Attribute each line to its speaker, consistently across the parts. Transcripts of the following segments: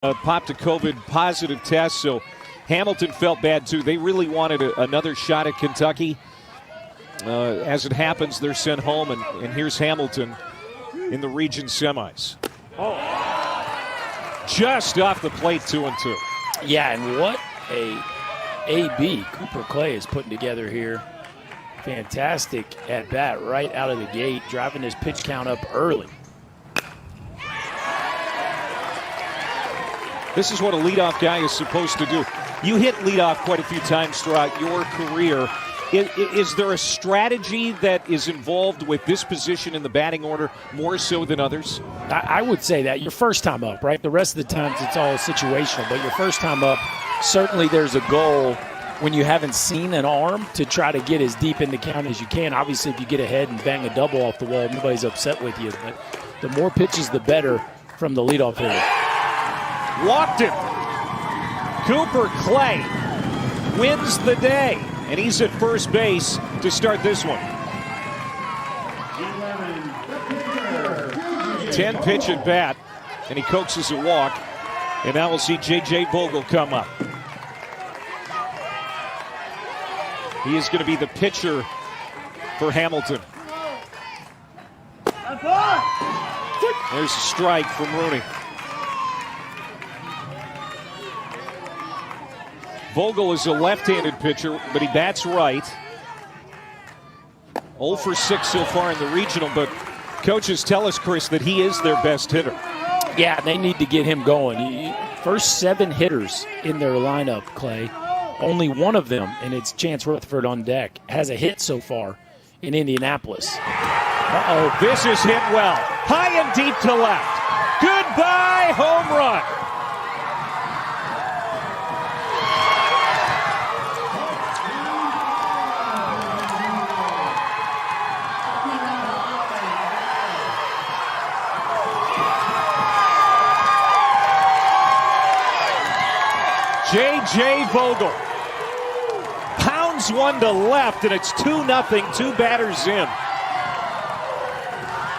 Speaker 1: Popped a COVID positive test, so Hamilton felt bad too. They really wanted another shot at Kentucky. As it happens, they're sent home, and here's Hamilton in the region semis. Oh. Just off the plate, 2-2.
Speaker 2: Yeah, and what a AB Cooper Clay is putting together here. Fantastic at bat right out of the gate, driving his pitch count up early.
Speaker 1: This is what a leadoff guy is supposed to do. You hit leadoff quite a few times throughout your career. Is there a strategy that is involved with this position in the batting order more so than others?
Speaker 2: I would say that your first time up, right? The rest of the times it's all situational, but your first time up, certainly there's a goal when you haven't seen an arm to try to get as deep in the count as you can. Obviously, if you get ahead and bang a double off the wall, nobody's upset with you. But the more pitches, the better from the leadoff hitter.
Speaker 1: Walked him. Cooper Clay wins the day, and he's at first base to start this one. 10-pitch at bat, and he coaxes a walk, and now we'll see J.J. Vogel come up. He is going to be the pitcher for Hamilton. There's a strike from Rooney. Vogel is a left-handed pitcher, but he bats right. 0 for 6 so far in the regional, but coaches tell us, Chris, that he is their best hitter.
Speaker 2: Yeah, they need to get him going. First 7 hitters in their lineup, Clay. Only one of them, and it's Chance Rutherford on deck, has a hit so far in Indianapolis.
Speaker 1: Uh-oh, this is hit well. High and deep to left. Goodbye, home run. J.J. Vogel pounds one to left, and it's 2-0, 2 batters in.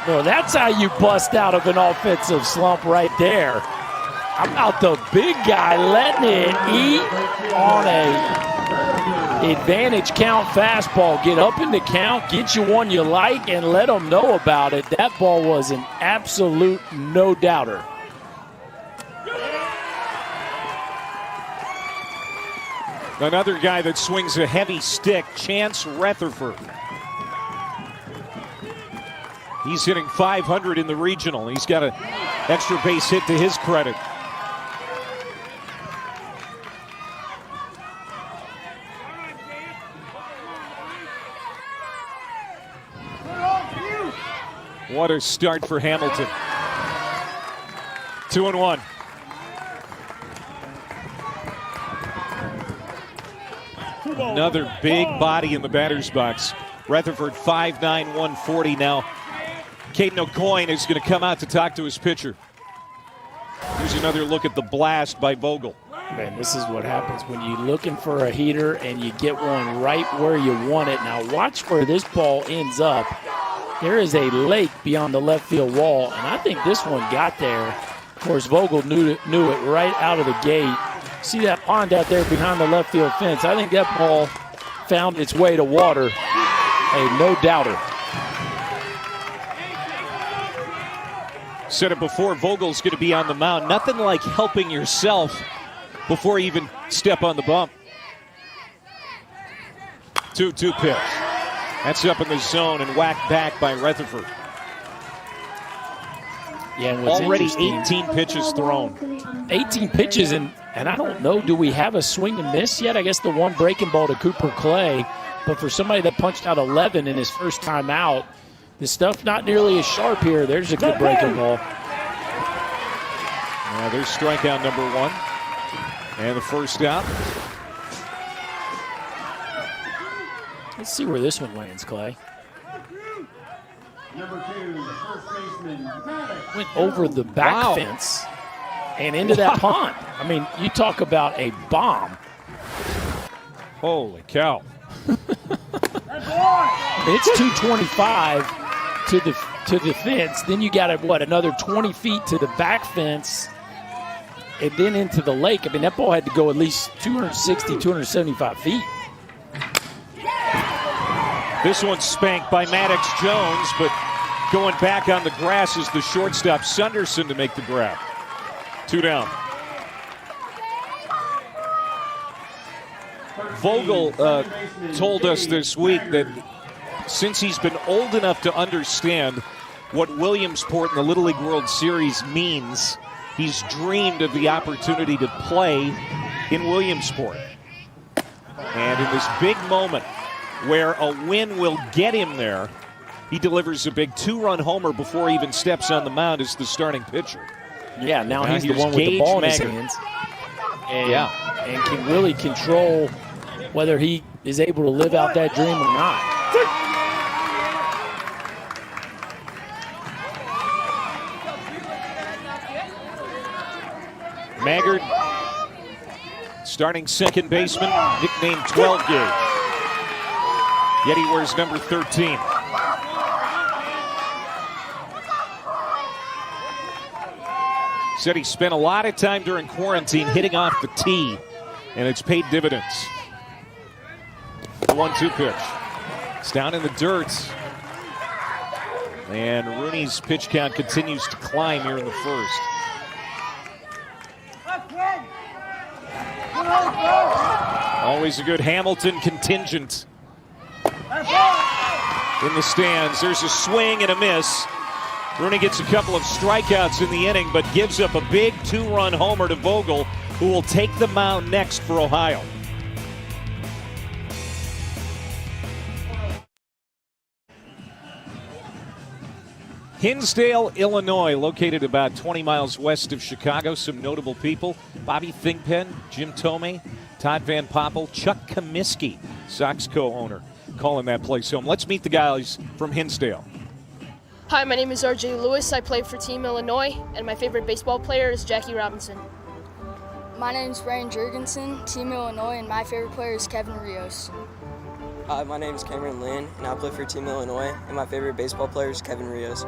Speaker 2: Well, that's how you bust out of an offensive slump right there. How about the big guy letting it eat on a advantage count fastball? Get up in the count, get you one you like, and let them know about it. That ball was an absolute no-doubter.
Speaker 1: Another guy that swings a heavy stick, Chance Rutherford. He's hitting .500 in the regional. He's got an extra base hit to his credit. What a start for Hamilton. 2-1. Another big body in the batter's box. Rutherford 5'9", 140 now. Caden O'Coin is going to come out to talk to his pitcher. Here's another look at the blast by Vogel.
Speaker 2: Man, this is what happens when you're looking for a heater and you get one right where you want it. Now watch where this ball ends up. There is a lake beyond the left field wall, and I think this one got there. Of course, Vogel knew it right out of the gate. See that pond out there behind the left field fence? I think that ball found its way to water. A no-doubter.
Speaker 1: Said it before, Vogel's going to be on the mound. Nothing like helping yourself before you even step on the bump. 2-2 pitch. That's up in the zone and whacked back by Rutherford.
Speaker 2: Yeah, and
Speaker 1: already 18 pitches thrown.
Speaker 2: 18 pitches, and I don't know, do we have a swing and miss yet? I guess the one breaking ball to Cooper Clay, but for somebody that punched out 11 in his first time out, the stuff not nearly as sharp here. There's a good breaking ball.
Speaker 1: There's strikeout number 1, and the first out.
Speaker 2: Let's see where this one lands, Clay.
Speaker 3: Number 2, first baseman,
Speaker 2: went over the back fence and into that pond. I mean, you talk about a bomb.
Speaker 1: Holy cow.
Speaker 2: It's 225 to the fence. Then you got another 20 feet to the back fence. and then into the lake. I mean, that ball had to go at least 260, 275 feet.
Speaker 1: This one's spanked by Maddox Jones, but going back on the grass is the shortstop, Sunderson, to make the grab. 2 down. Vogel told us this week that since he's been old enough to understand what Williamsport in the Little League World Series means, he's dreamed of the opportunity to play in Williamsport. And in this big moment where a win will get him there, he delivers a big 2-run homer before he even steps on the mound as the starting pitcher.
Speaker 2: Yeah, now he's the one with the ball in his hands. And can really control whether he is able to live out that dream or not.
Speaker 1: Maggard, starting second baseman, nicknamed 12 gauge. Yet he wears number 13. Said he spent a lot of time during quarantine hitting off the tee, and it's paid dividends. The 1-2 pitch. It's down in the dirt. And Rooney's pitch count continues to climb here in the first. Always a good Hamilton contingent in the stands. There's a swing and a miss. Rooney gets a couple of strikeouts in the inning, but gives up a big 2-run homer to Vogel, who will take the mound next for Ohio. Hinsdale, Illinois, located about 20 miles west of Chicago. Some notable people: Bobby Thigpen, Jim Tomei, Todd Van Poppel, Chuck Comiskey, Sox co-owner, calling that place home. Let's meet the guys from Hinsdale.
Speaker 4: Hi, my name is RJ Lewis. I play for Team Illinois, and my favorite baseball player is Jackie Robinson.
Speaker 5: My name is Brian Jurgensen, Team Illinois, and my favorite player is Kevin Rios.
Speaker 6: Hi, my name is Cameron Lynn, and I play for Team Illinois, and my favorite baseball player is Kevin Rios.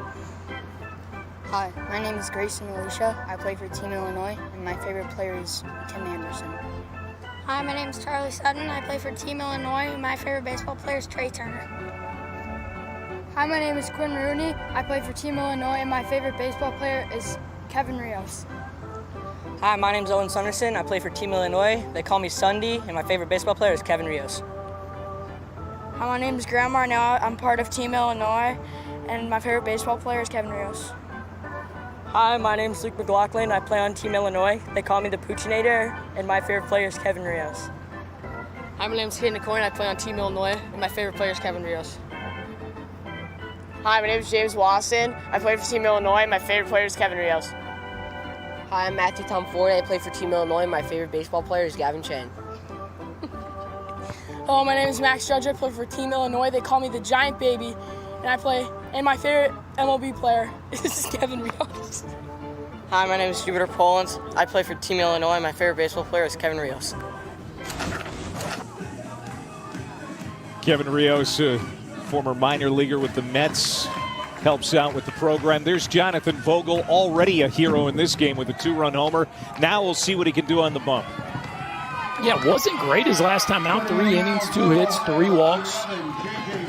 Speaker 5: Hi, my name is Grayson Alicia. I play for Team Illinois, and my favorite player is Tim Anderson.
Speaker 7: Hi, my name is Charlie Sutton. I play for Team Illinois, and my favorite baseball player is Trey Turner.
Speaker 5: Hi, my name is Quinn Rooney. I play for Team Illinois, and my favorite baseball player is Kevin Rios.
Speaker 6: Hi, my name is Owen Sunderson. I play for Team Illinois. They call me Sunday, and my favorite baseball player is Kevin Rios.
Speaker 5: Hi, my name is Graham Arnell. I'm part of Team Illinois, and my favorite baseball player is Kevin Rios.
Speaker 6: Hi, my name is Luke McLaughlin. I play on Team Illinois. They call me the Poochinator, and my favorite player is Kevin Rios.
Speaker 8: Hi, my name is Hayden Coyne. I play on Team Illinois, and my favorite player is Kevin Rios.
Speaker 9: Hi, my name is James Wasson. I play for Team Illinois, and my favorite player is Kevin Rios.
Speaker 8: Hi, I'm Matthew Tom Ford. I play for Team Illinois, and my favorite baseball player is Gavin Chen.
Speaker 10: Hello, my name is Max Judge. I play for Team Illinois. They call me the Giant Baby, and my favorite MLB player is Kevin Rios.
Speaker 8: Hi, my name is Jupiter Polans. I play for Team Illinois. My favorite baseball player is Kevin Rios.
Speaker 1: Kevin Rios, former minor leaguer with the Mets, helps out with the program. There's Jonathan Vogel, already a hero in this game with a 2-run homer. Now we'll see what he can do on the bump.
Speaker 2: Yeah, wasn't great his last time out. 3 innings, 2 hits, 3 walks,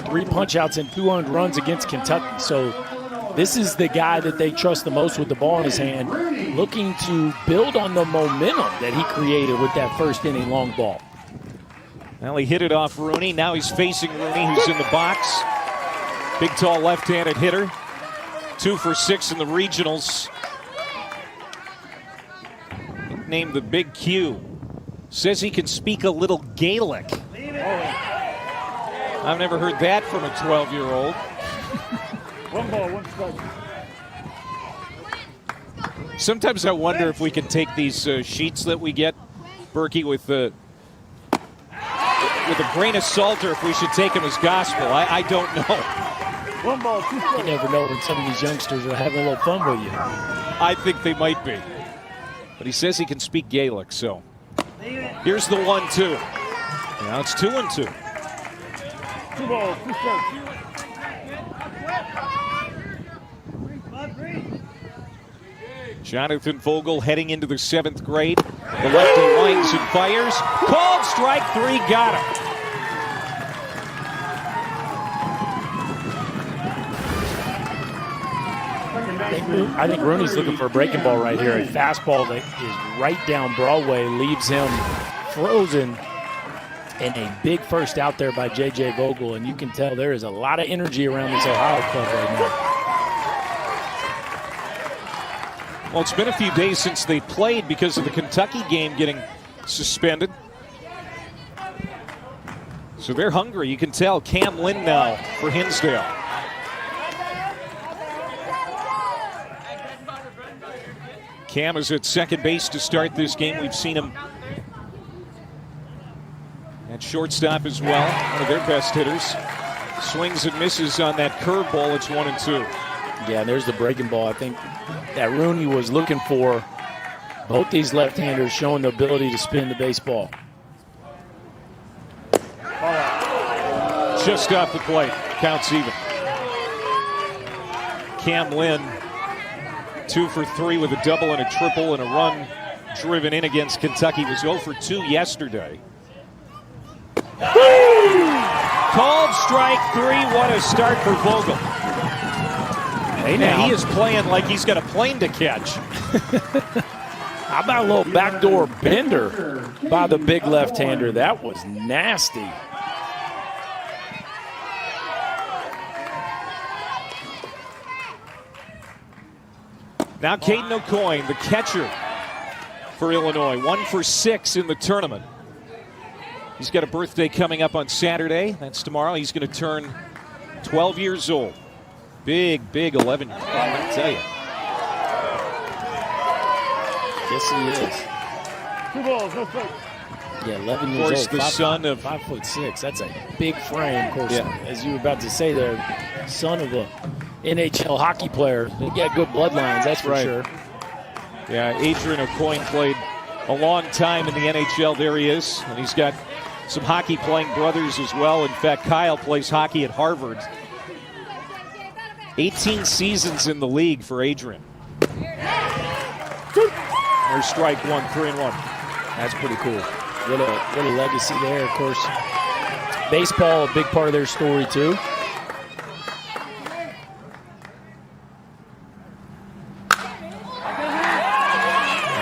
Speaker 2: 3 punch-outs, and 2 earned runs against Kentucky. So this is the guy that they trust the most with the ball in his hand, looking to build on the momentum that he created with that first inning long ball.
Speaker 1: Well, he hit it off Rooney. Now he's facing Rooney, who's in the box. Big, tall left-handed hitter. 2 for 6 in the regionals. Named the Big Q. Says he can speak a little Gaelic. I've never heard that from a 12-year-old.
Speaker 3: 1 ball, 1 strike.
Speaker 1: Sometimes I wonder if we can take these sheets that we get, Berkey, with a grain of salt, or if we should take them as gospel. I don't know.
Speaker 3: 1 ball, 2 strikes.
Speaker 2: You never know when some of these youngsters are having a little fun with you.
Speaker 1: I think they might be. But he says he can speak Gaelic, so. Here's the 1-2. Now it's 2-2.
Speaker 3: 2 balls, 2 strikes.
Speaker 1: Jonathan Vogel heading into the 7th grade. The lefty winds and fires. Called strike 3, got him.
Speaker 2: I think Rooney's looking for a breaking ball right here. A fastball that is right down Broadway leaves him frozen. And a big first out there by J.J. Vogel. And you can tell there is a lot of energy around this Ohio club right now.
Speaker 1: Well, it's been a few days since they played because of the Kentucky game getting suspended. So they're hungry. You can tell. Cam Lynn now for Hinsdale. Cam is at second base to start this game. We've seen him at shortstop as well. One of their best hitters. Swings and misses on that curveball. It's 1-2.
Speaker 2: Yeah, and there's the breaking ball. I think that Rooney was looking for. Both these left-handers showing the ability to spin the baseball.
Speaker 1: Just off the plate. Counts even. Cam Lynn, 2 for 3 with a double and a triple and a run driven in against Kentucky. Was 0 for 2 yesterday. Called strike 3. What a start for Vogel.
Speaker 2: Hey, now
Speaker 1: he is playing like he's got a plane to catch.
Speaker 2: How about a little backdoor bender by the big left-hander? That was nasty.
Speaker 1: Now Caden O'Coin, the catcher for Illinois, 1 for 6 in the tournament. He's got a birthday coming up on Saturday. That's tomorrow. He's going to turn 12 years old. Big 11. I tell you.
Speaker 2: Yes, he is.
Speaker 3: 2 balls, no strikes.
Speaker 2: Yeah, 11 years
Speaker 1: Of course,
Speaker 2: old.
Speaker 1: the son of
Speaker 2: 5'6". That's a big frame. Of course,
Speaker 1: yeah.
Speaker 2: As you were about to say there, son of a NHL hockey player. They got good bloodlines, that's for sure.
Speaker 1: Yeah, Adrian O'Coin played a long time in the NHL. There he is, and he's got some hockey-playing brothers as well. In fact, Kyle plays hockey at Harvard. 18 seasons in the league for Adrian. There's strike 1, 3-1.
Speaker 2: That's pretty cool. What a legacy there. Of course, baseball, a big part of their story too.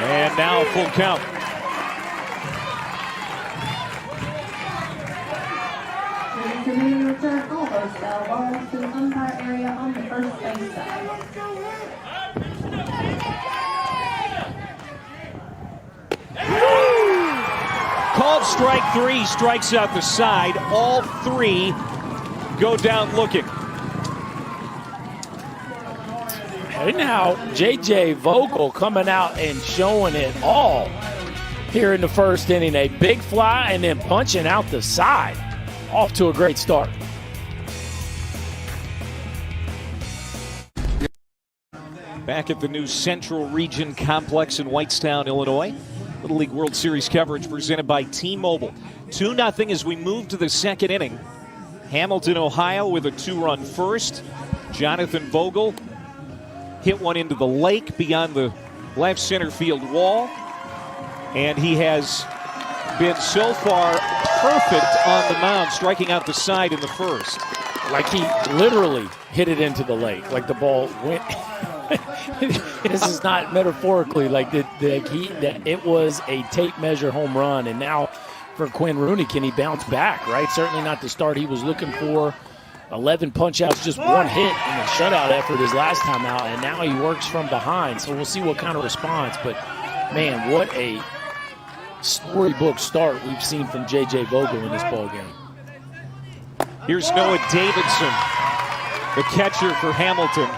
Speaker 1: And now a full count.
Speaker 11: Return all those foul balls to the umpire area on the first base side.
Speaker 1: Called strike 3, strikes out the side. All 3 go down looking.
Speaker 2: And now J.J. Vogel coming out and showing it all here in the first inning. A big fly and then punching out the side. Off to a great start.
Speaker 1: Back at the new Central Region Complex in Whitestown, Illinois. Little League World Series coverage presented by T-Mobile. 2-0 as we move to the second inning. Hamilton, Ohio with a 2-run first. Jonathan Vogel hit one into the lake beyond the left center field wall. And he has been so far perfect on the mound, striking out the side in the first.
Speaker 2: Like he literally hit it into the lake. Like the ball went. This is not metaphorically. Like that it was a tape measure home run. And now for Quinn Rooney, can he bounce back, right? Certainly not the start he was looking for. 11 punch-outs, just 1 hit in the shutout effort his last time out. And now he works from behind. So we'll see what kind of response. But, man, what a storybook start we've seen from J.J. Vogel in this ballgame.
Speaker 1: Here's Noah Davidson, the catcher for Hamilton.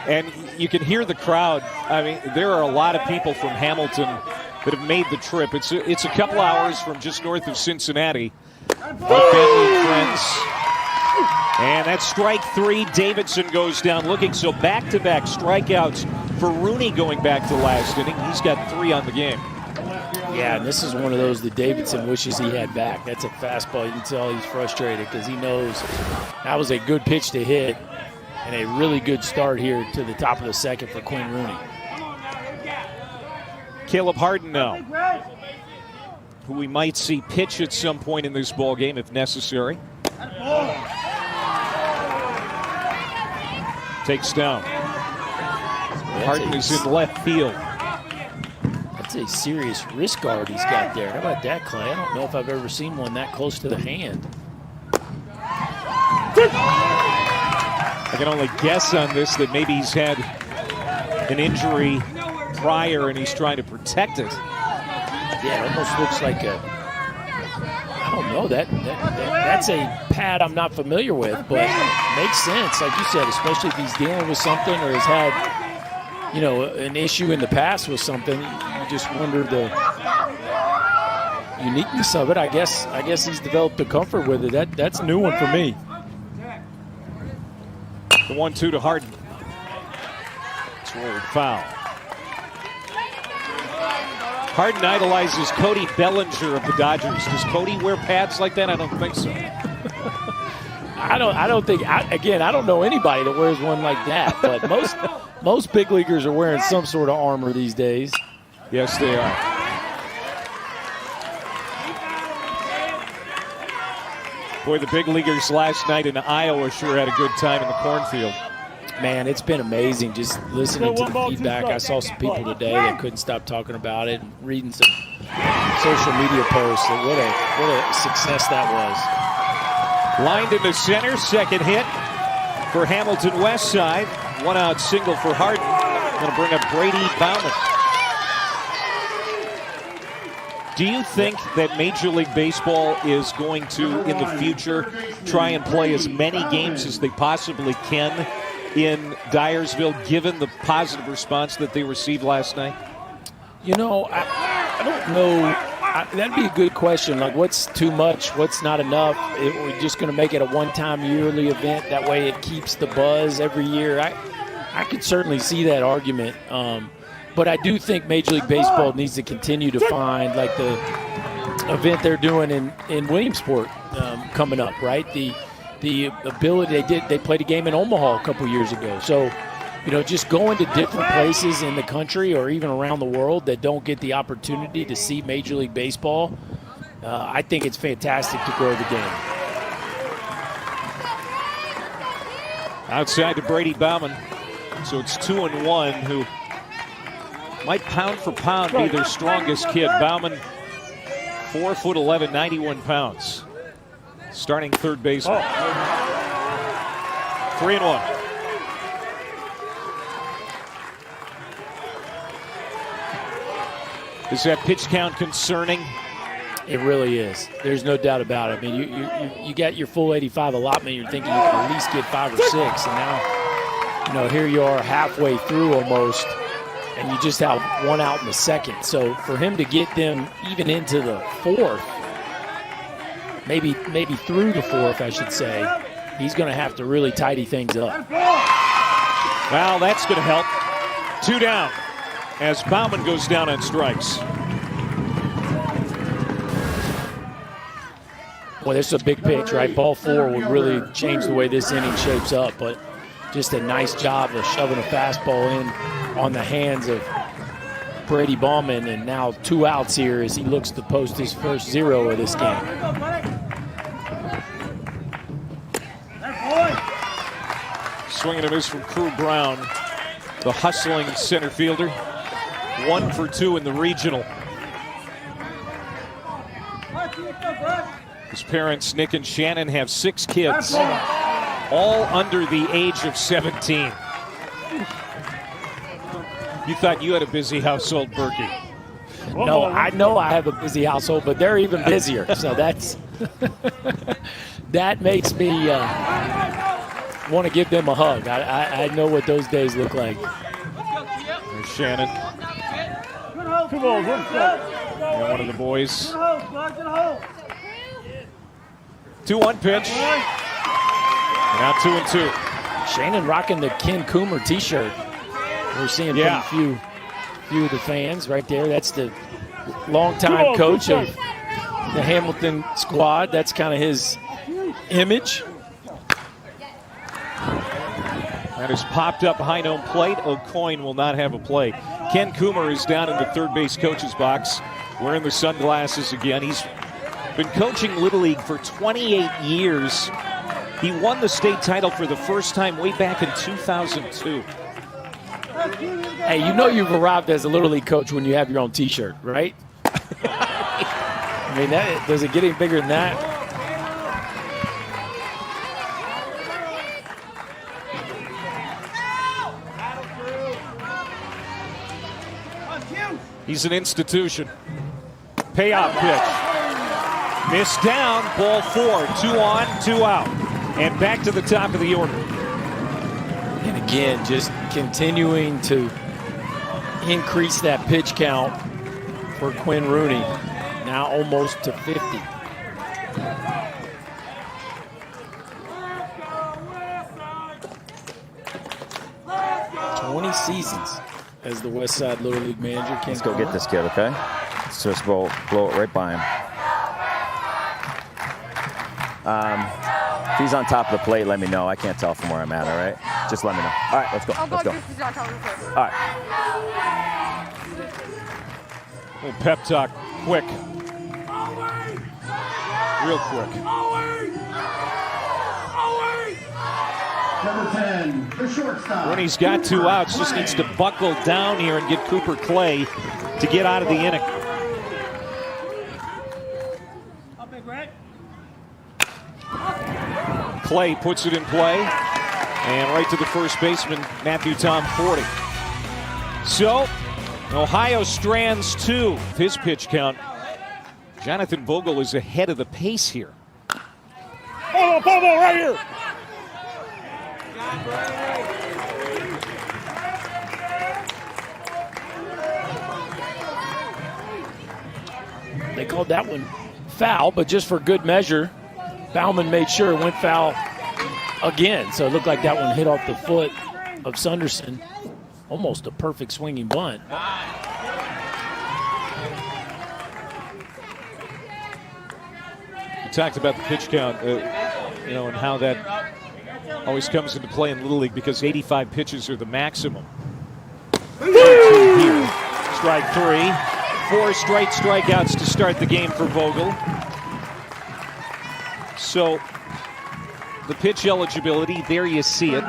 Speaker 1: And you can hear the crowd. I mean, there are a lot of people from Hamilton that have made the trip. It's a couple hours from just north of Cincinnati. Both family and friends. And that's strike 3. Davidson goes down looking. So back-to-back strikeouts for Rooney going back to last inning. He's got 3 on the game.
Speaker 2: Yeah, and this is one of those that Davidson wishes he had back. That's a fastball. You can tell he's frustrated because he knows that was a good pitch to hit and a really good start here to the top of the second for Quinn Rooney.
Speaker 1: Caleb Harden now, who we might see pitch at some point in this ball game if necessary. Takes down. Harden is in left field.
Speaker 2: That's a serious wrist guard he's got there. How about that, Clay? I don't know if I've ever seen one that close to the hand.
Speaker 1: I can only guess on this that maybe he's had an injury prior and he's trying to protect it.
Speaker 2: Yeah, it almost looks like a, I don't know, that's a pad I'm not familiar with, but makes sense, like you said, especially if he's dealing with something or has had, you know, an issue in the past with something. You just wonder the uniqueness of it. I guess he's developed a comfort with it. That's a new one for me.
Speaker 1: The 1-2 to Harden. It's rolled foul. Harden idolizes Cody Bellinger of the Dodgers. Does Cody wear pads like that? I don't think so.
Speaker 2: I don't know anybody that wears one like that, but most big leaguers are wearing some sort of armor these days.
Speaker 1: Yes, they are. Boy, the big leaguers last night in Iowa sure had a good time in the cornfield.
Speaker 2: Man, it's been amazing just listening to the feedback. I saw some people today that couldn't stop talking about it and reading some social media posts. What a success that was.
Speaker 1: Lined into center, second hit for Hamilton West Side. One out single for Harden. Going to bring up Brady Bauman. Do you think that Major League Baseball is going to, in the future, try and play as many games as they possibly can in Dyersville, given the positive response that they received last night?
Speaker 2: You know, I don't know. That'd be a good question. Like, what's too much? What's not enough? We're just going to make it a one-time yearly event. That way it keeps the buzz every year. I could certainly see that argument. But I do think Major League Baseball needs to continue to find, like, the event they're doing in Williamsport coming up, right? The ability they played a game in Omaha a couple years ago. So, you know, just going to different places in the country or even around the world that don't get the opportunity to see Major League Baseball, I think it's fantastic to grow the game.
Speaker 1: Outside to Brady Bauman. So it's 2-1, who might pound for pound be their strongest kid. Bauman, 4'11", 91 pounds. Starting third baseman. 3-1. Is that pitch count concerning?
Speaker 2: It really is. There's no doubt about it. I mean, you got your full 85 allotment. You're thinking you can at least get 5 or 6, and now, you know, here you are halfway through almost, and you just have one out in the second. So for him to get them even into the fourth, maybe through the fourth, I should say, he's going to have to really tidy things up.
Speaker 1: Well, that's going to help. 2 down as Bauman goes down on strikes.
Speaker 2: Well, this is a big pitch, right? Ball 4 would really change the way this inning shapes up, but just a nice job of shoving a fastball in on the hands of Brady Bauman, and now 2 outs here as he looks to post his first 0 of this game.
Speaker 1: Swing and a miss from Crew Brown, the hustling center fielder. 1 for 2 in the regional. His parents, Nick and Shannon, have 6 kids, all under the age of 17. You thought you had a busy household, Berkey.
Speaker 2: No, I know I have a busy household, but they're even busier. So that's that makes me want to give them a hug. I know what those days look like.
Speaker 1: There's Shannon.
Speaker 3: 2 balls, 1 strike.
Speaker 1: And one of the boys. 2-1 pitch. Now 2-2.
Speaker 2: Shannon rocking the Ken Coomer T-shirt. We're seeing from a few of the fans right there. That's the longtime coach of the Hamilton squad. That's kind of his image.
Speaker 1: That is popped up behind home plate. O'Coin will not have a play. Ken Coomer is down in the third base coach's box, wearing the sunglasses again. He's been coaching Little League for 28 years. He won the state title for the first time way back in 2002.
Speaker 2: Hey, you know you've arrived as a Little League coach when you have your own T-shirt, right? I mean, does it get any bigger than that?
Speaker 1: He's an institution. Payoff pitch. Missed down, ball 4. 2 on, 2 out. And back to the top of the order.
Speaker 2: And again, just continuing to increase that pitch count for Quinn Rooney. Now almost to 50. 20 seasons as the West Side Little League manager.
Speaker 12: Let's go get this kid, okay? Let's just blow it right by him. If he's on top of the plate, let me know. I can't tell from where I'm at, all right? Just let me know. All right, let's go. Let's go. All right.
Speaker 1: Little pep talk, quick. Real quick.
Speaker 3: Number 10, the shortstop.
Speaker 1: When he's got 2 outs, just needs to buckle down here and get Cooper Clay to get out of the inning. Clay puts it in play, and right to the first baseman, Matthew Tom 40. So, Ohio strands 2 with his pitch count. Jonathan Vogel is ahead of the pace here.
Speaker 3: Hold on, right here.
Speaker 2: They called that one foul, but just for good measure, Bauman made sure it went foul again. So it looked like that one hit off the foot of Sunderson. Almost a perfect swinging bunt.
Speaker 1: You talked about the pitch count, and how that always comes into play in Little League because 85 pitches are the maximum. 2 here. Strike 3. 4 straight strikeouts to start the game for Vogel. So the pitch eligibility, there you see it.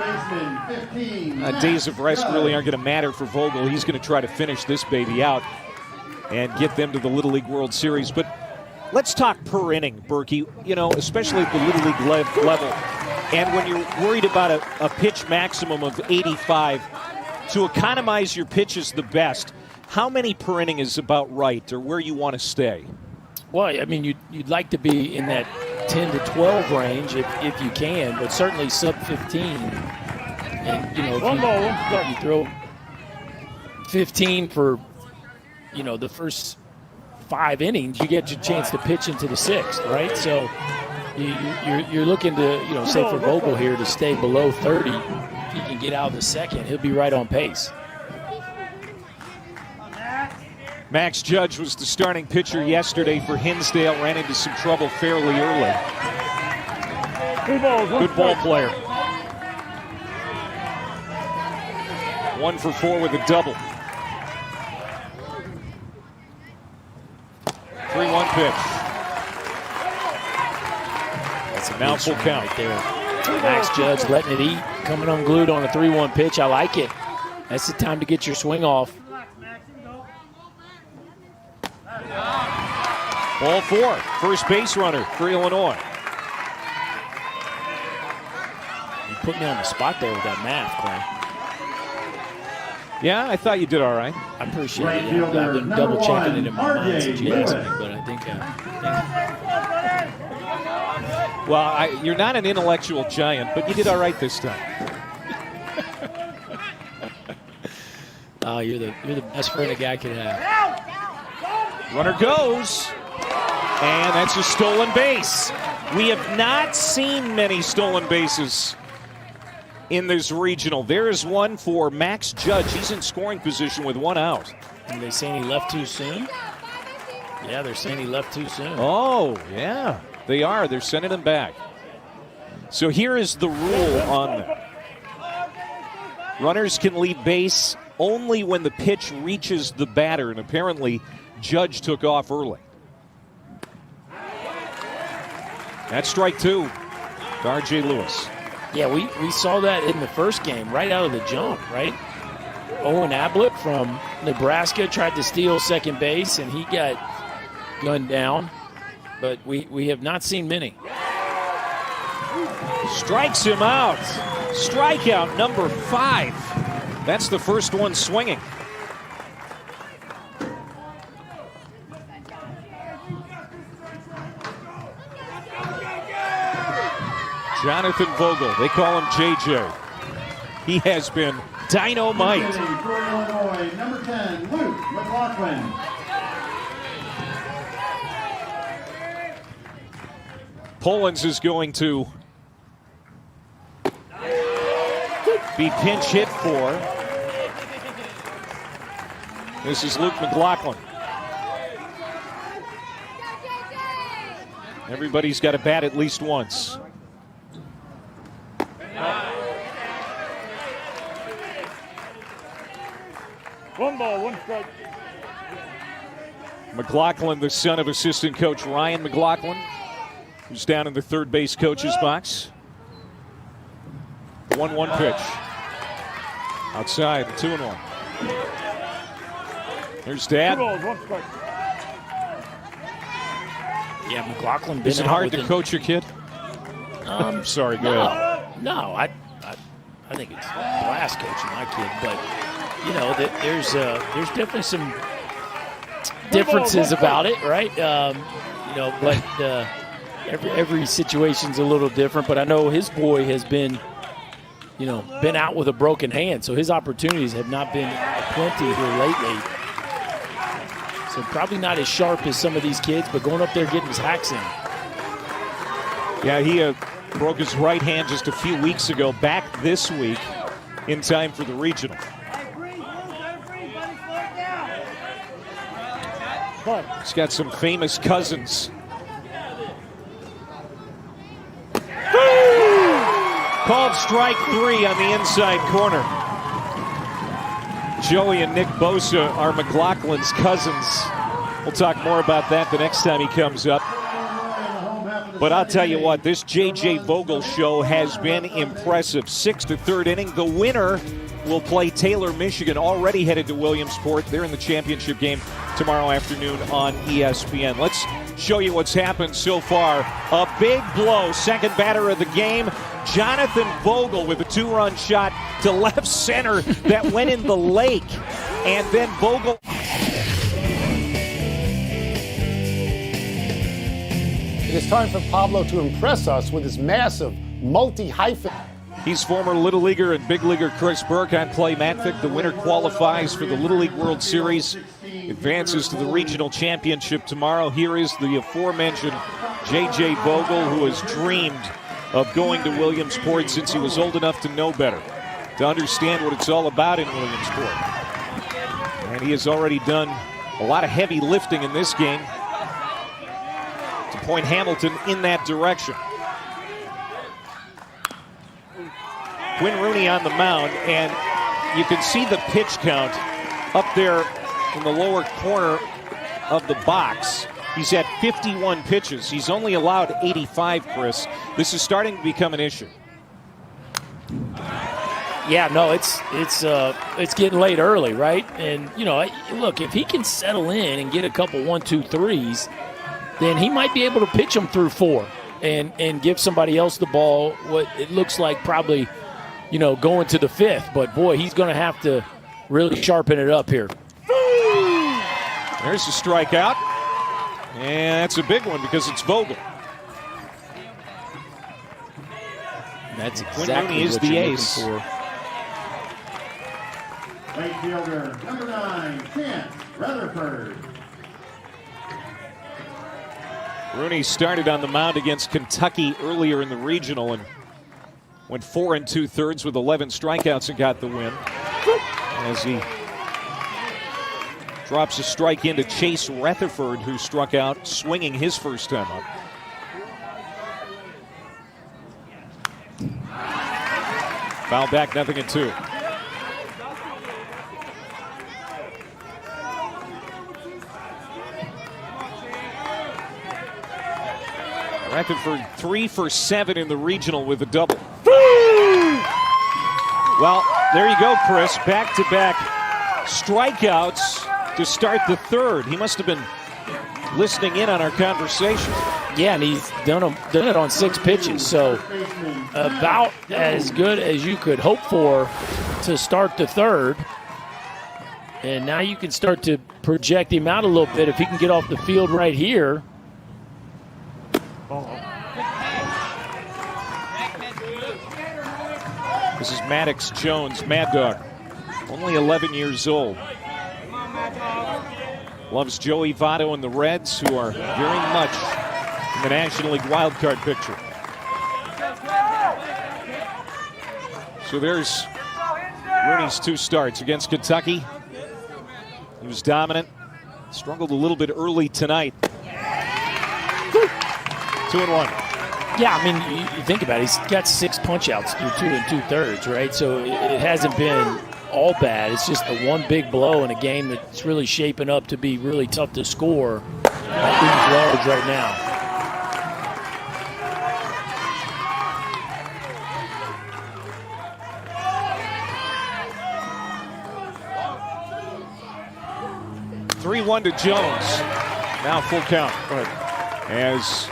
Speaker 1: Days of rest really aren't going to matter for Vogel. He's going to try to finish this baby out and get them to the Little League World Series. But let's talk per inning, Berkey, especially at the Little League level. And when you're worried about a pitch maximum of 85, to economize your pitches the best, how many per inning is about right, or where you want to stay?
Speaker 2: Well, I mean, you'd like to be in that 10 to 12 range if you can, but certainly sub 15. And, if you throw 15 for, the first 5 innings, you get your chance to pitch into the 6th, right? So you're looking to, say for Vogel here to stay below 30. If he can get out of the 2nd, he'll be right on pace.
Speaker 1: Max Judge was the starting pitcher yesterday for Hinsdale, ran into some trouble fairly early. Good ball player. 1 for 4 with a double. 3-1 pitch.
Speaker 2: That's a
Speaker 1: now full count
Speaker 2: right there. Max Judge letting it eat, coming unglued on a 3-1 pitch. I like it. That's the time to get your swing off.
Speaker 1: Ball 4, first base runner for Illinois.
Speaker 2: You put me on the spot there with that math, Clay.
Speaker 1: Yeah, I thought you did all right.
Speaker 2: I appreciate it. I've been double checking it in my mind since you asked me, but I think.
Speaker 1: Well, you're not an intellectual giant, but you did all right this time.
Speaker 2: Oh, you're the best friend a guy could have.
Speaker 1: Runner goes. And that's a stolen base. We have not seen many stolen bases in this regional. There is one for Max Judge. He's in scoring position with 1 out.
Speaker 2: Are they saying he left too soon? Yeah, they're saying he left too soon.
Speaker 1: Oh, yeah, they are. They're sending him back. So here is the rule on them. Runners can leave base only when the pitch reaches the batter, and apparently Judge took off early. That's strike 2 to R.J. Lewis.
Speaker 2: Yeah, we saw that in the first game, right out of the jump, right? Owen Ablett from Nebraska tried to steal second base, and he got gunned down. But we have not seen many.
Speaker 1: Strikes him out. Strikeout number 5. That's the first one swinging. Jonathan Vogel, they call him JJ. He has been dynamite.
Speaker 3: Illinois, number 10, Luke McLaughlin.
Speaker 1: Polans is going to be pinch hit for. This is Luke McLaughlin. Everybody's got to bat at least once.
Speaker 3: One ball, one strike.
Speaker 1: McLaughlin, the son of assistant coach Ryan McLaughlin, who's down in the third base coach's box. 1-1 pitch. Outside, 2-1. There's Dad.
Speaker 3: 2 balls, 1 strike.
Speaker 2: Yeah, McLaughlin.
Speaker 1: Is it hard to coach your kid? Sorry, go ahead.
Speaker 2: No, I think it's a blast coaching my kid, but you know that there's definitely some differences about it, right? You know, but every situation's a little different. But I know his boy has been, you know, been out with a broken hand, so his opportunities have not been plenty here lately. So probably not as sharp as some of these kids, but going up there getting his hacks in.
Speaker 1: Yeah, he broke his right hand just a few weeks ago, back this week in time for the regional. He's got some famous cousins. Called strike 3 on the inside corner. Joey and Nick Bosa are McLaughlin's cousins. We'll talk more about that the next time he comes up. But I'll tell you what, this J.J. Vogel show has been impressive. 6th to 3rd inning. The winner will play Taylor, Michigan, already headed to Williamsport. They're in the championship game tomorrow afternoon on ESPN. Let's show you what's happened so far. A big blow, second batter of the game. Jonathan Vogel with a 2-run shot to left center that went in the lake. And then Vogel.
Speaker 13: It is time for Pablo to impress us with his massive multi-hyphen.
Speaker 1: He's former Little Leaguer and Big Leaguer Chris Burke on Clay Matvick. The winner qualifies for the Little League World Series, advances to the regional championship tomorrow. Here is the aforementioned J.J. Vogel, who has dreamed of going to Williamsport since he was old enough to know better, to understand what it's all about in Williamsport. And he has already done a lot of heavy lifting in this game to point Hamilton in that direction. Quinn Rooney on the mound, and you can see the pitch count up there in the lower corner of the box. He's at 51 pitches. He's only allowed 85, Chris. This is starting to become an issue.
Speaker 2: Yeah, no, it's getting late early, right? And, you know, look, if he can settle in and get a couple 1-2-3s, then he might be able to pitch them through 4 and give somebody else the ball what it looks like probably, you know, going to the 5th. But, boy, he's going to have to really sharpen it up here.
Speaker 1: There's a strikeout. And that's a big one because it's Vogel.
Speaker 2: That's
Speaker 1: Quinn
Speaker 2: exactly
Speaker 1: Rooney is
Speaker 2: what
Speaker 1: the
Speaker 2: you're
Speaker 1: ace.
Speaker 2: looking for.
Speaker 3: Right fielder, number 9, Chance Rutherford.
Speaker 1: Rooney started on the mound against Kentucky earlier in the regional and went 4 2/3 with 11 strikeouts and got the win. As he drops a strike into Chase Rutherford, who struck out swinging his first time up. Foul back, 0-2. Repping for 3 for 7 in the regional with a double. Well, there you go, Chris. Back-to-back strikeouts to start the third. He must have been listening in on our conversation.
Speaker 2: Yeah, and he's done it on 6 pitches, so about as good as you could hope for to start the third. And now you can start to project him out a little bit if he can get off the field right here.
Speaker 1: This is Maddox Jones, Mad Dog, only 11 years old. Loves Joey Votto and the Reds, who are very much in the National League wildcard picture. So there's Rooney's 2 starts against Kentucky. He was dominant, struggled a little bit early tonight. 2-1.
Speaker 2: Yeah, I mean, you think about it. He's got 6 punch-outs through 2 2/3, right? So it hasn't been all bad. It's just the one big blow in a game that's really shaping up to be really tough to score at these yards right now.
Speaker 1: (3-1) to Jones. Now full count. As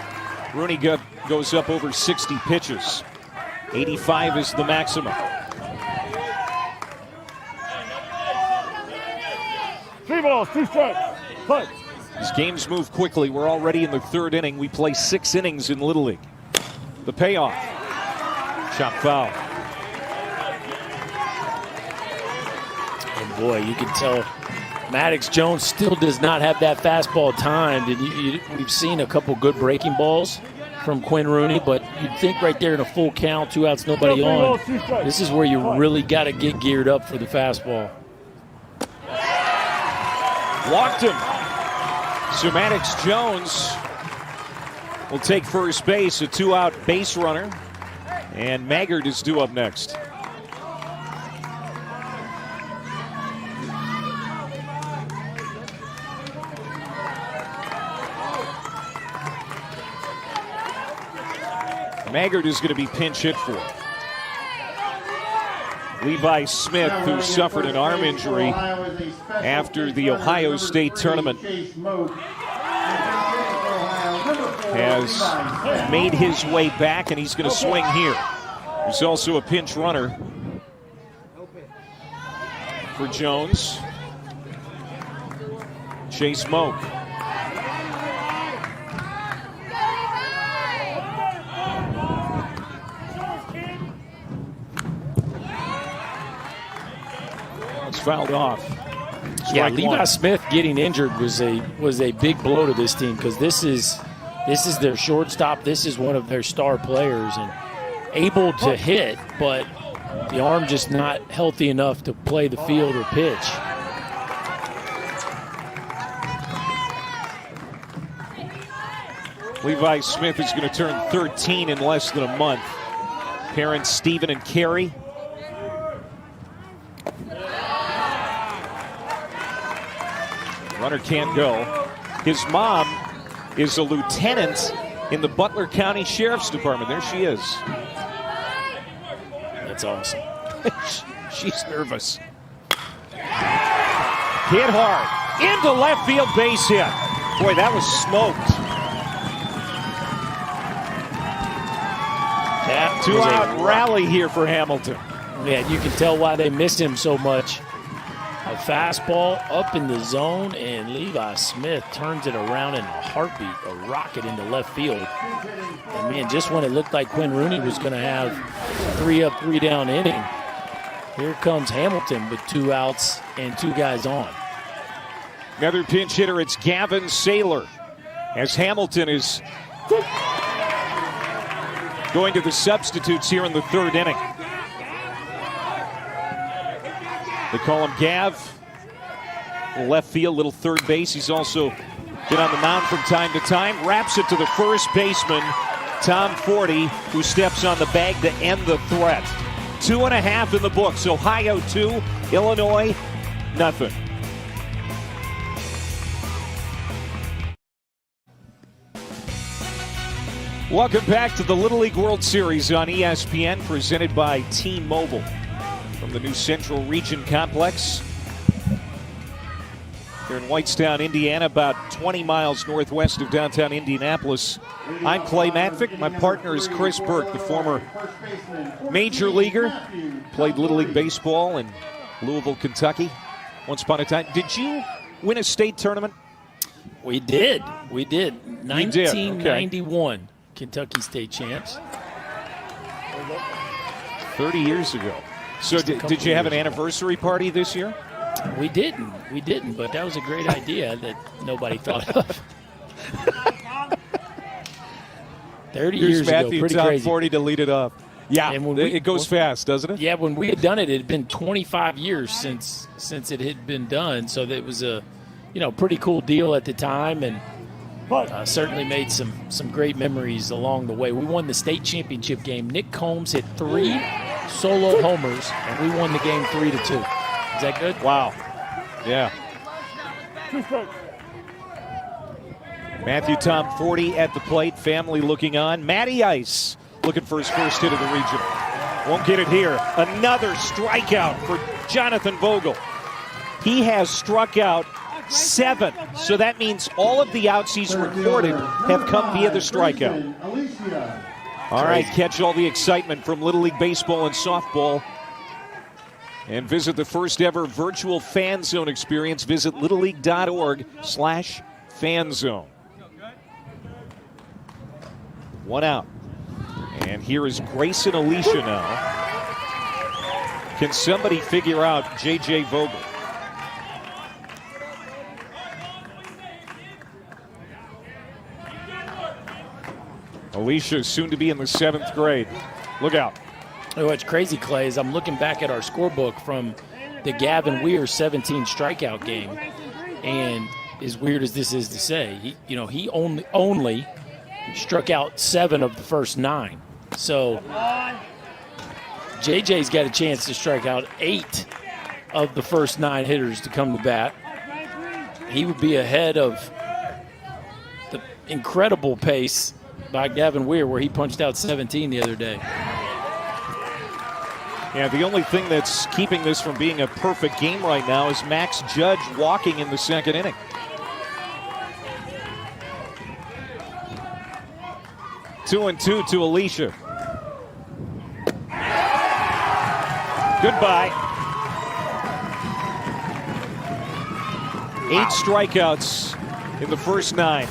Speaker 1: Rooney goes up over 60 pitches. 85 is the maximum.
Speaker 14: 3 balls, 2 strikes. Punch.
Speaker 1: These games move quickly. We're already in the 3rd inning. We play 6 innings in Little League. The payoff. Chop foul.
Speaker 2: And boy, you can tell Maddox Jones still does not have that fastball timed. And we've seen a couple good breaking balls from Quinn Rooney, but you'd think right there in a full count, 2 outs, nobody on. This is where you really got to get geared up for the fastball.
Speaker 1: Walked him. So Maddox Jones will take first base, a 2-out base runner. And Maggard is due up next. Maggard is going to be pinch hit for. Levi Smith, who suffered an arm injury after the Ohio State tournament, has made his way back, and he's going to swing here. There's also a pinch runner for Jones. Chase Moak. Fouled off.
Speaker 2: Yeah, Levi Smith getting injured was a big blow to this team, because this is their shortstop. This is one of their star players and able to hit, but the arm just not healthy enough to play the field or pitch.
Speaker 1: Levi Smith is going to turn 13 in less than a month. Parents Stephen and Carrie. Runner can't go. His mom is a lieutenant in the Butler County Sheriff's Department. There she is.
Speaker 2: That's awesome.
Speaker 1: She's nervous. Hit hard. Into left field, base hit. Boy, that was smoked.
Speaker 2: That
Speaker 1: 2-out rally here for Hamilton.
Speaker 2: Yeah, you can tell why they missed him so much. A fastball up in the zone, and Levi Smith turns it around in a heartbeat, a rocket into left field. And man, just when it looked like Quinn Rooney was going to have a 3-up, 3-down inning, here comes Hamilton with 2 outs and 2 guys on.
Speaker 1: Another pinch hitter, it's Gavin Saylor, as Hamilton is going to the substitutes here in the 3rd inning. They call him Gav. Left field, little third base. He's also been on the mound from time to time. Wraps it to the first baseman, Tom Forty, who steps on the bag to end the threat. 2.5 in the books. Ohio 2, Illinois nothing. Welcome back to the Little League World Series on ESPN, presented by T-Mobile from the new Central Region Complex here in Whitestown, Indiana, about 20 miles northwest of downtown Indianapolis. I'm Clay Matvick. My partner is Chris Burke, the former major leaguer. Played Little League Baseball in Louisville, Kentucky once upon a time. Did you win a state tournament?
Speaker 2: We did. 1991.
Speaker 1: Okay.
Speaker 2: Kentucky State champs.
Speaker 1: 30 years ago. So did you have an anniversary party this year?
Speaker 2: We didn't, but that was a great idea that nobody thought of. 30
Speaker 1: Here's
Speaker 2: years
Speaker 1: Matthew,
Speaker 2: ago, pretty
Speaker 1: top
Speaker 2: crazy.
Speaker 1: 40 to lead it off. Yeah, and it goes fast, doesn't it?
Speaker 2: Yeah, when we had done it, it had been 25 years since it had been done, so that was a pretty cool deal at the time, and certainly made some great memories along the way. We won the state championship game. Nick Combs hit 3 solo homers, and we won the game 3-2. Is that good?
Speaker 1: Wow. Yeah. Matthew Tom, 40 at the plate. Family looking on. Matty Ice looking for his first hit of the region. Won't get it here. Another strikeout for Jonathan Vogel. He has struck out 7. So that means all of the outs he's recorded have come via the strikeout. All right, catch all the excitement from Little League Baseball and softball. And visit the first ever virtual fan zone experience. Visit littleleague.org/fanzone. 1 out. And here is Grayson Alicia now. Can somebody figure out J.J. Vogel? Alicia is soon to be in the 7th grade. Look out.
Speaker 2: What's crazy, Clay, is I'm looking back at our scorebook from the Gavin Weir 17 strikeout game, and as weird as this is to say, he only struck out 7 of the first 9. So JJ's got a chance to strike out 8 of the first 9 hitters to come to bat. He would be ahead of the incredible pace by Gavin Weir, where he punched out 17 the other day.
Speaker 1: Yeah, the only thing that's keeping this from being a perfect game right now is Max Judge walking in the 2nd inning. Two and 2 to Alicia. Goodbye. 8 strikeouts in the first 9.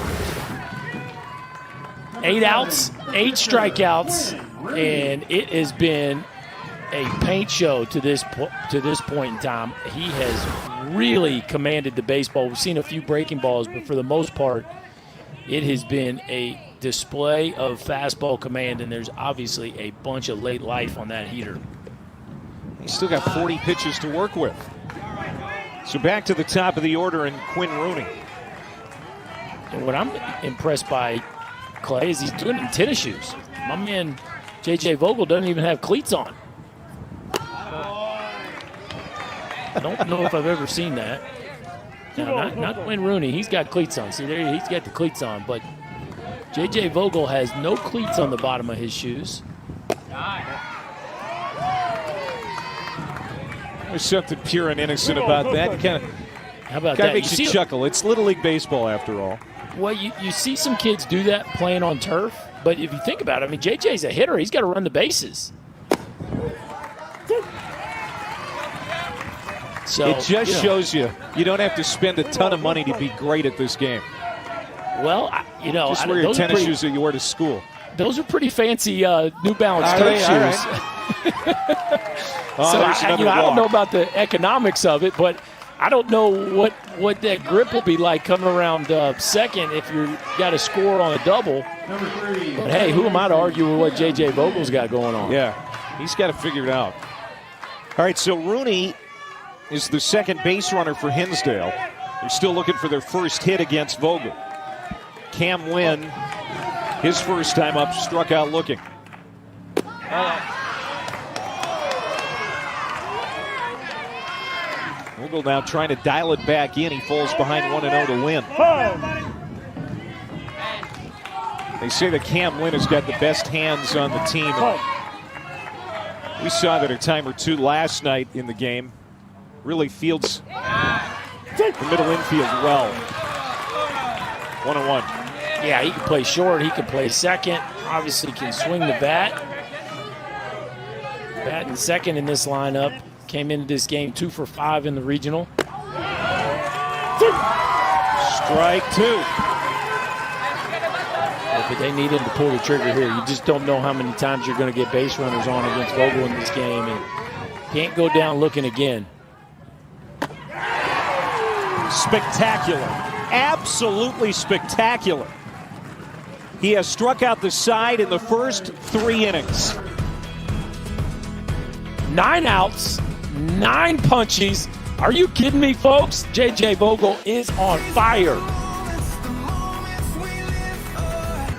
Speaker 2: 8 outs, 8 strikeouts, and it has been a paint show to this point in time. He has really commanded the baseball. We've seen a few breaking balls, but for the most part, it has been a display of fastball command, and there's obviously a bunch of late life on that heater.
Speaker 1: He's still got 40 pitches to work with. So back to the top of the order and Quinn Rooney.
Speaker 2: And what I'm impressed by, Clay, is he's doing it in tennis shoes. My man J.J. Vogel doesn't even have cleats on. I don't know if I've ever seen that. Now, not Quinn Rooney. He's got cleats on. See, there he's got the cleats on. But J.J. Vogel has no cleats on the bottom of his shoes.
Speaker 1: There's something pure and innocent about that.
Speaker 2: How about
Speaker 1: that?
Speaker 2: that?
Speaker 1: Makes you chuckle. It's Little League Baseball after all.
Speaker 2: Well, you see some kids do that playing on turf. But if you think about it, I mean, J.J.'s a hitter. He's got to run the bases. So,
Speaker 1: it just shows you don't have to spend a ton of money to be great at this game.
Speaker 2: Well,
Speaker 1: just wear your tennis shoes that you wear to school.
Speaker 2: Those are pretty fancy New Balance turf shoes.
Speaker 1: So
Speaker 2: I don't know about the economics of it, but I don't know what that grip will be like coming around second if you got a score on a double. But hey, who am I to argue with what J.J. Vogel's got going on?
Speaker 1: Yeah, he's got to figure it out. All right, so Rooney is the second base runner for Hinsdale. They're still looking for their first hit against Vogel. Cam Wynn, his first time up, struck out looking. Vogel now trying to dial it back in. He falls behind 1-0 to win. They say that Cam Lynn has got the best hands on the team. We saw that a time or two last night in the game. Really fields the middle infield well. 1-1.
Speaker 2: Yeah, he can play short. He can play second. Obviously can swing the bat. Batting second in this lineup. Came into this game 2 for 5 in the regional.
Speaker 1: Strike 2.
Speaker 2: But they need him to pull the trigger here. You just don't know how many times you're going to get base runners on against Vogel in this game. And can't go down looking again.
Speaker 1: Spectacular. Absolutely spectacular. He has struck out the side in the first 3 innings.
Speaker 2: 9 outs, 9 punchies. Are you kidding me, folks? J.J. Vogel is on fire.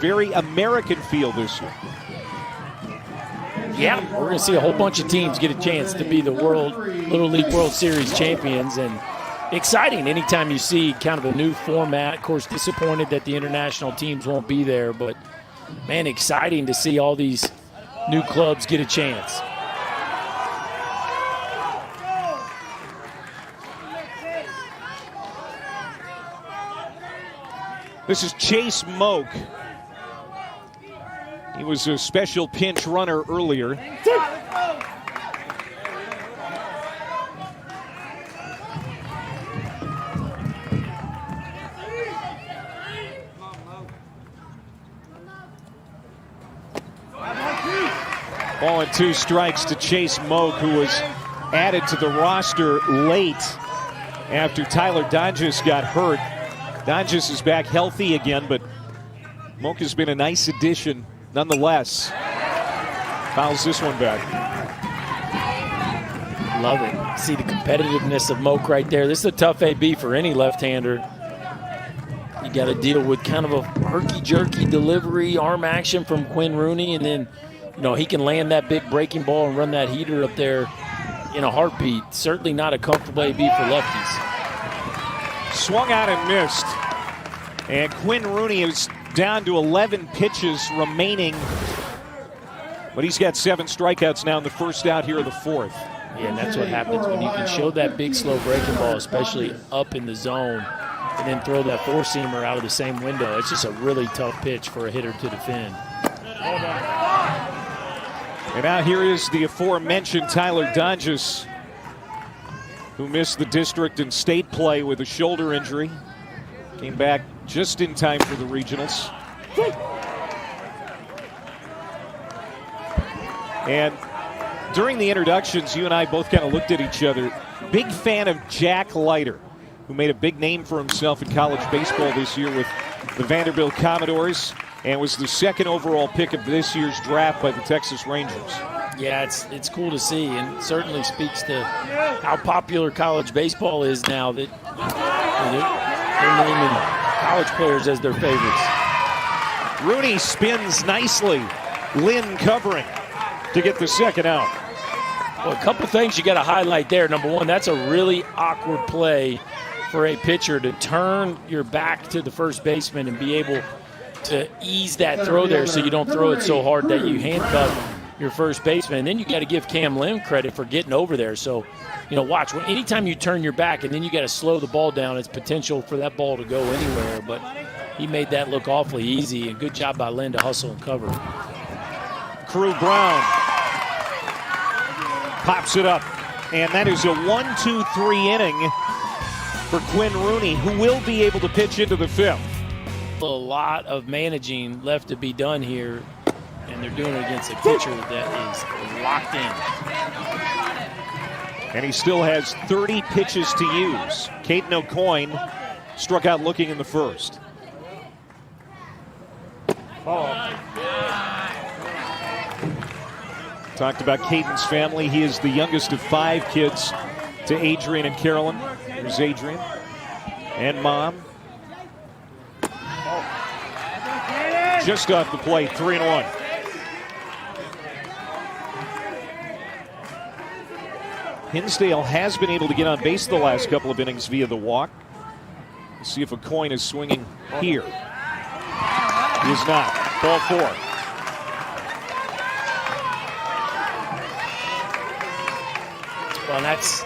Speaker 1: Very American feel this year.
Speaker 2: Yeah, we're going to see a whole bunch of teams get a chance to be the Little League World Series champions, and exciting anytime you see kind of a new format. Of course, disappointed that the international teams won't be there, but man, exciting to see all these new clubs get a chance.
Speaker 1: This is Chase Moak. He was a special pinch runner earlier. Ball and 2 strikes to Chase Moak, who was added to the roster late after Tyler Donges got hurt. Donges is back healthy again, but Moak has been a nice addition nonetheless. Fouls this one back.
Speaker 2: Love it. See the competitiveness of Moak right there. This is a tough AB for any left-hander. You got to deal with kind of a herky-jerky delivery, arm action from Quinn Rooney, and then, you know, he can land that big breaking ball and run that heater up there in a heartbeat. Certainly not a comfortable AB for lefties.
Speaker 1: Swung out and missed. And Quinn Rooney is down to 11 pitches remaining. But he's got 7 strikeouts now in the first out here of the 4th.
Speaker 2: Yeah, and that's what happens when you can show that big, slow breaking ball, especially up in the zone, and then throw that four-seamer out of the same window. It's just a really tough pitch for a hitter to defend.
Speaker 1: And now here is the aforementioned Tyler Donges, who missed the district and state play with a shoulder injury. Came back just in time for the regionals. And during the introductions, you and I both kind of looked at each other. Big fan of Jack Leiter, who made a big name for himself in college baseball this year with the Vanderbilt Commodores and was the 2nd overall pick of this year's draft by the Texas Rangers.
Speaker 2: Yeah, it's cool to see, and certainly speaks to how popular college baseball is now that they're naming college players as their favorites.
Speaker 1: Rooney spins nicely. Lynn covering to get the 2nd out.
Speaker 2: Well, a couple things you got to highlight there. Number one, that's a really awkward play for a pitcher to turn your back to the first baseman and be able to ease that throw there so you don't throw it so hard that you handcuff your first baseman. And then you got to give Cam Lynn credit for getting over there. So, you know, watch. Anytime you turn your back and then you got to slow the ball down, it's potential for that ball to go anywhere. But he made that look awfully easy, and good job by Lynn to hustle and cover.
Speaker 1: Crew Brown pops it up, and that is a 1-2-3 inning for Quinn Rooney, who will be able to pitch into the 5th.
Speaker 2: A lot of managing left to be done here, and they're doing it against a pitcher that is locked in.
Speaker 1: And he still has 30 pitches to use. Caden O'Coin struck out looking in the 1st. Talked about Caden's family. He is the youngest of 5 kids to Adrian and Carolyn. Here's Adrian and Mom. Just off the plate, 3-1. Hinsdale has been able to get on base the last couple of innings via the walk. Let's see if O'Coin is swinging here. He is not. Ball 4.
Speaker 2: Well, that's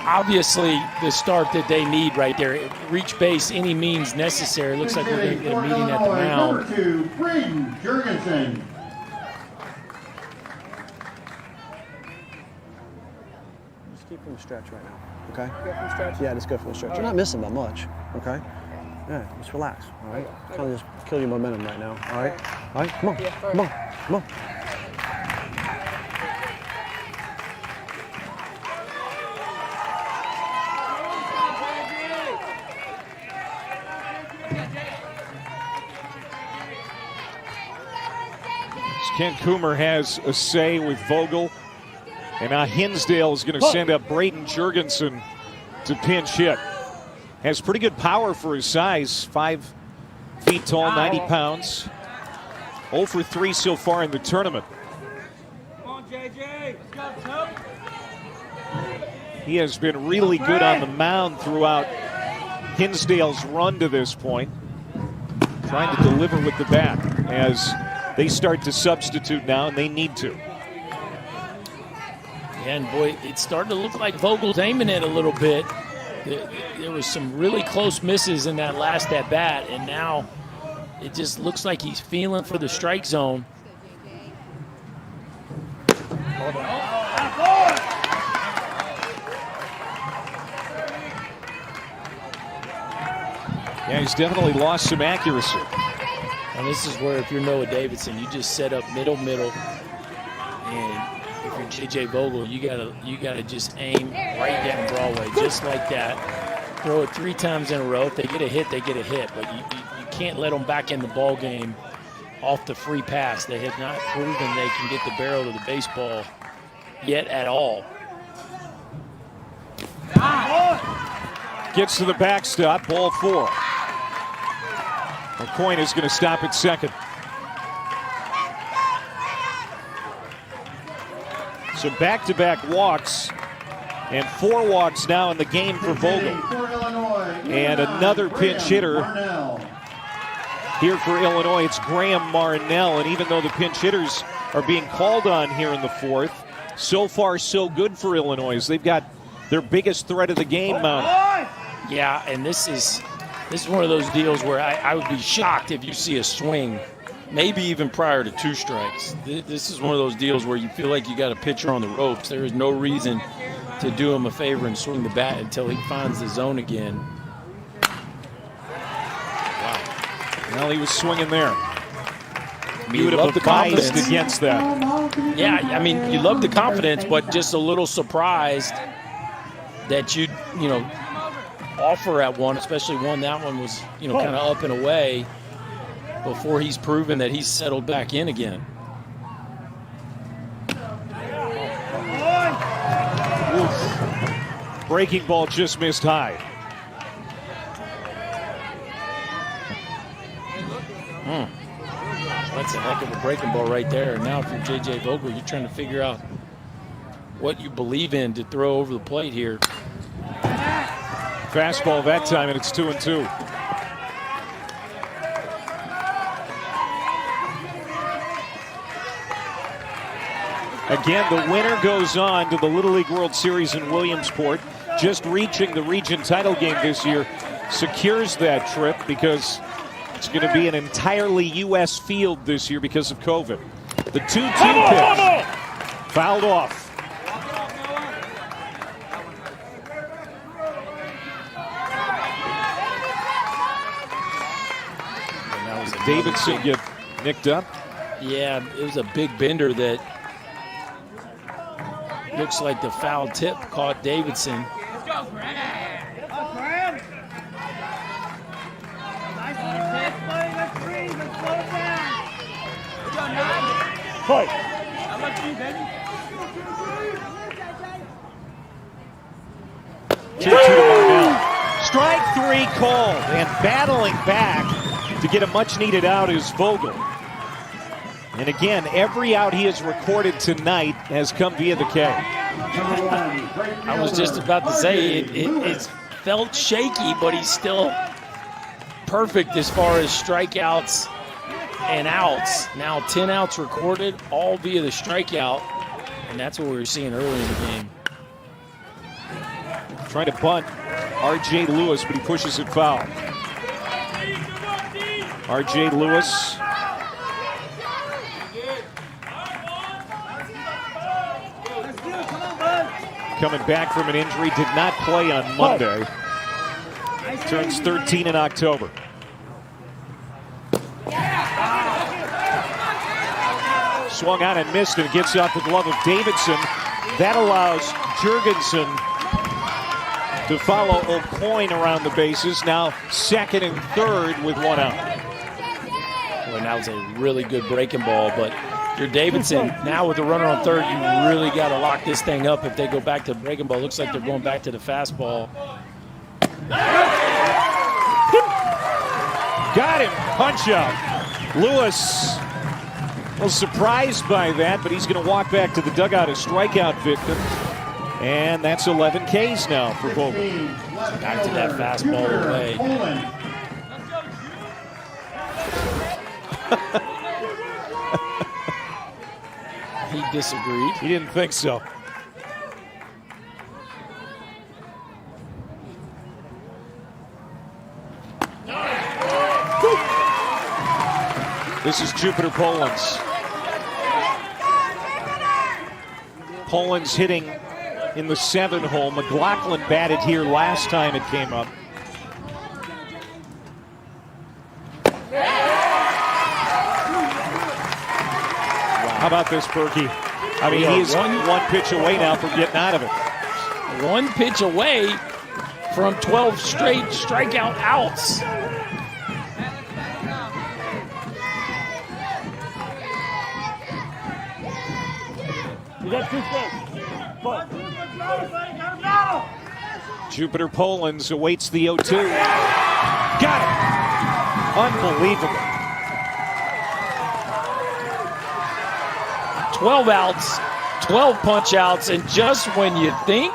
Speaker 2: obviously the start that they need right there. Reach base any means necessary. Looks like we're going to get a meeting at the mound.
Speaker 3: Number 2, Braden Jurgensen.
Speaker 15: Just keep from the stretch right now, okay? Go from the stretch? Yeah, just go from the stretch. You're not missing by much, okay? Yeah, just relax, all right? Trying to just kill your momentum right now, all right? All right, come on, come on, come on.
Speaker 1: Kent Coomer has a say with Vogel. And now Hinsdale is going to send up Braden Jurgensen to pinch hit. Has pretty good power for his size. 5 feet tall, 90 pounds. 0 for 3 so far in the tournament.
Speaker 16: Come on, JJ. Let's go.
Speaker 1: He has been really good on the mound throughout Hinsdale's run to this point. Trying to deliver with the bat as they start to substitute now, and they need to.
Speaker 2: And boy, it's starting to look like Vogel's aiming it a little bit. There was some really close misses in that last at bat, and now it just looks like he's feeling for the strike zone.
Speaker 1: Yeah, he's definitely lost some accuracy.
Speaker 2: And this is where, if you're Noah Davidson, you just set up middle, and if you're J.J. Vogel, you gotta just aim right down Broadway, just like that. Throw it 3 times in a row. If they get a hit, they get a hit. But you can't let them back in the ball game off the free pass. They have not proven they can get the barrel to the baseball yet at all.
Speaker 1: Gets to the backstop, ball 4. McCoy is going to stop at second. So back-to-back walks, and 4 walks now in the game for Vogel. And another pinch hitter here for Illinois. It's Graham Marnell, and even though the pinch hitters are being called on here in the 4th, so far so good for Illinois, as they've got their biggest threat of the game mounted.
Speaker 2: Yeah, and this is one of those deals where I would be shocked if you see a swing, maybe even prior to 2 strikes. This is one of those deals where you feel like you got a pitcher on the ropes. There is no reason to do him a favor and swing the bat until he finds the zone again.
Speaker 1: Wow. Well, he was swinging there. You would have
Speaker 2: the
Speaker 1: advised
Speaker 2: confidence
Speaker 1: against that.
Speaker 2: Yeah, I mean, you love the confidence, but just a little surprised that you offer at one, especially one that one was, kind of up and away before he's proven that he's settled back in again.
Speaker 1: Oof. Breaking ball just missed high.
Speaker 2: That's a heck of a breaking ball right there. And now if you're J.J. Vogel, you're trying to figure out what you believe in to throw over the plate here.
Speaker 1: Fastball that time, and it's 2-2. Again, the winner goes on to the Little League World Series in Williamsport. Just reaching the region title game this year secures that trip because it's going to be an entirely U.S. field this year because of COVID. The 2-2 pitch fouled off. Davidson get nicked up.
Speaker 2: Yeah, it was a big bender that looks like the foul tip caught Davidson.
Speaker 16: Let's go, Graham. Let's go, Graham. Nice pitch, buddy. Let's breathe. Let's slow it down. Good job, Nod.
Speaker 14: Fight.
Speaker 16: I love you, baby.
Speaker 1: 2-2 to Marnell. Strike 3 called, and battling back to get a much-needed out is Vogel. And again, every out he has recorded tonight has come via the K.
Speaker 2: I was just about to say, it felt shaky, but he's still perfect as far as strikeouts and outs. Now 10 outs recorded, all via the strikeout, and that's what we were seeing early in the game.
Speaker 1: Trying to bunt R.J. Lewis, but he pushes it foul. R.J. Lewis. Coming back from an injury, did not play on Monday. Turns 13 in October. Swung out and missed, and it gets off the glove of Davidson. That allows Jurgensen to follow O'Coin around the bases. Now second and third with one out.
Speaker 2: Well, that was a really good breaking ball, but you're Davidson. Now with the runner on third, you really got to lock this thing up if they go back to the breaking ball. Looks like they're going back to the fastball.
Speaker 1: Got him. Punch out. Lewis was surprised by that, but he's going to walk back to the dugout, a strikeout victim. And that's 11 Ks now for Vogel.
Speaker 2: Back to that fastball away. He disagreed.
Speaker 1: He didn't think so. This is Jupiter Polans. Polans hitting in the 7 hole. McLaughlin batted here last time it came up. How about this, Berkey? I mean, he's one pitch away now from getting out of it.
Speaker 2: One pitch away from 12 straight strikeout outs.
Speaker 14: You got 2 strikes.
Speaker 1: Jupiter Polans awaits the 0-2. Got it. Unbelievable.
Speaker 2: 12 outs, 12 punch outs, and just when you think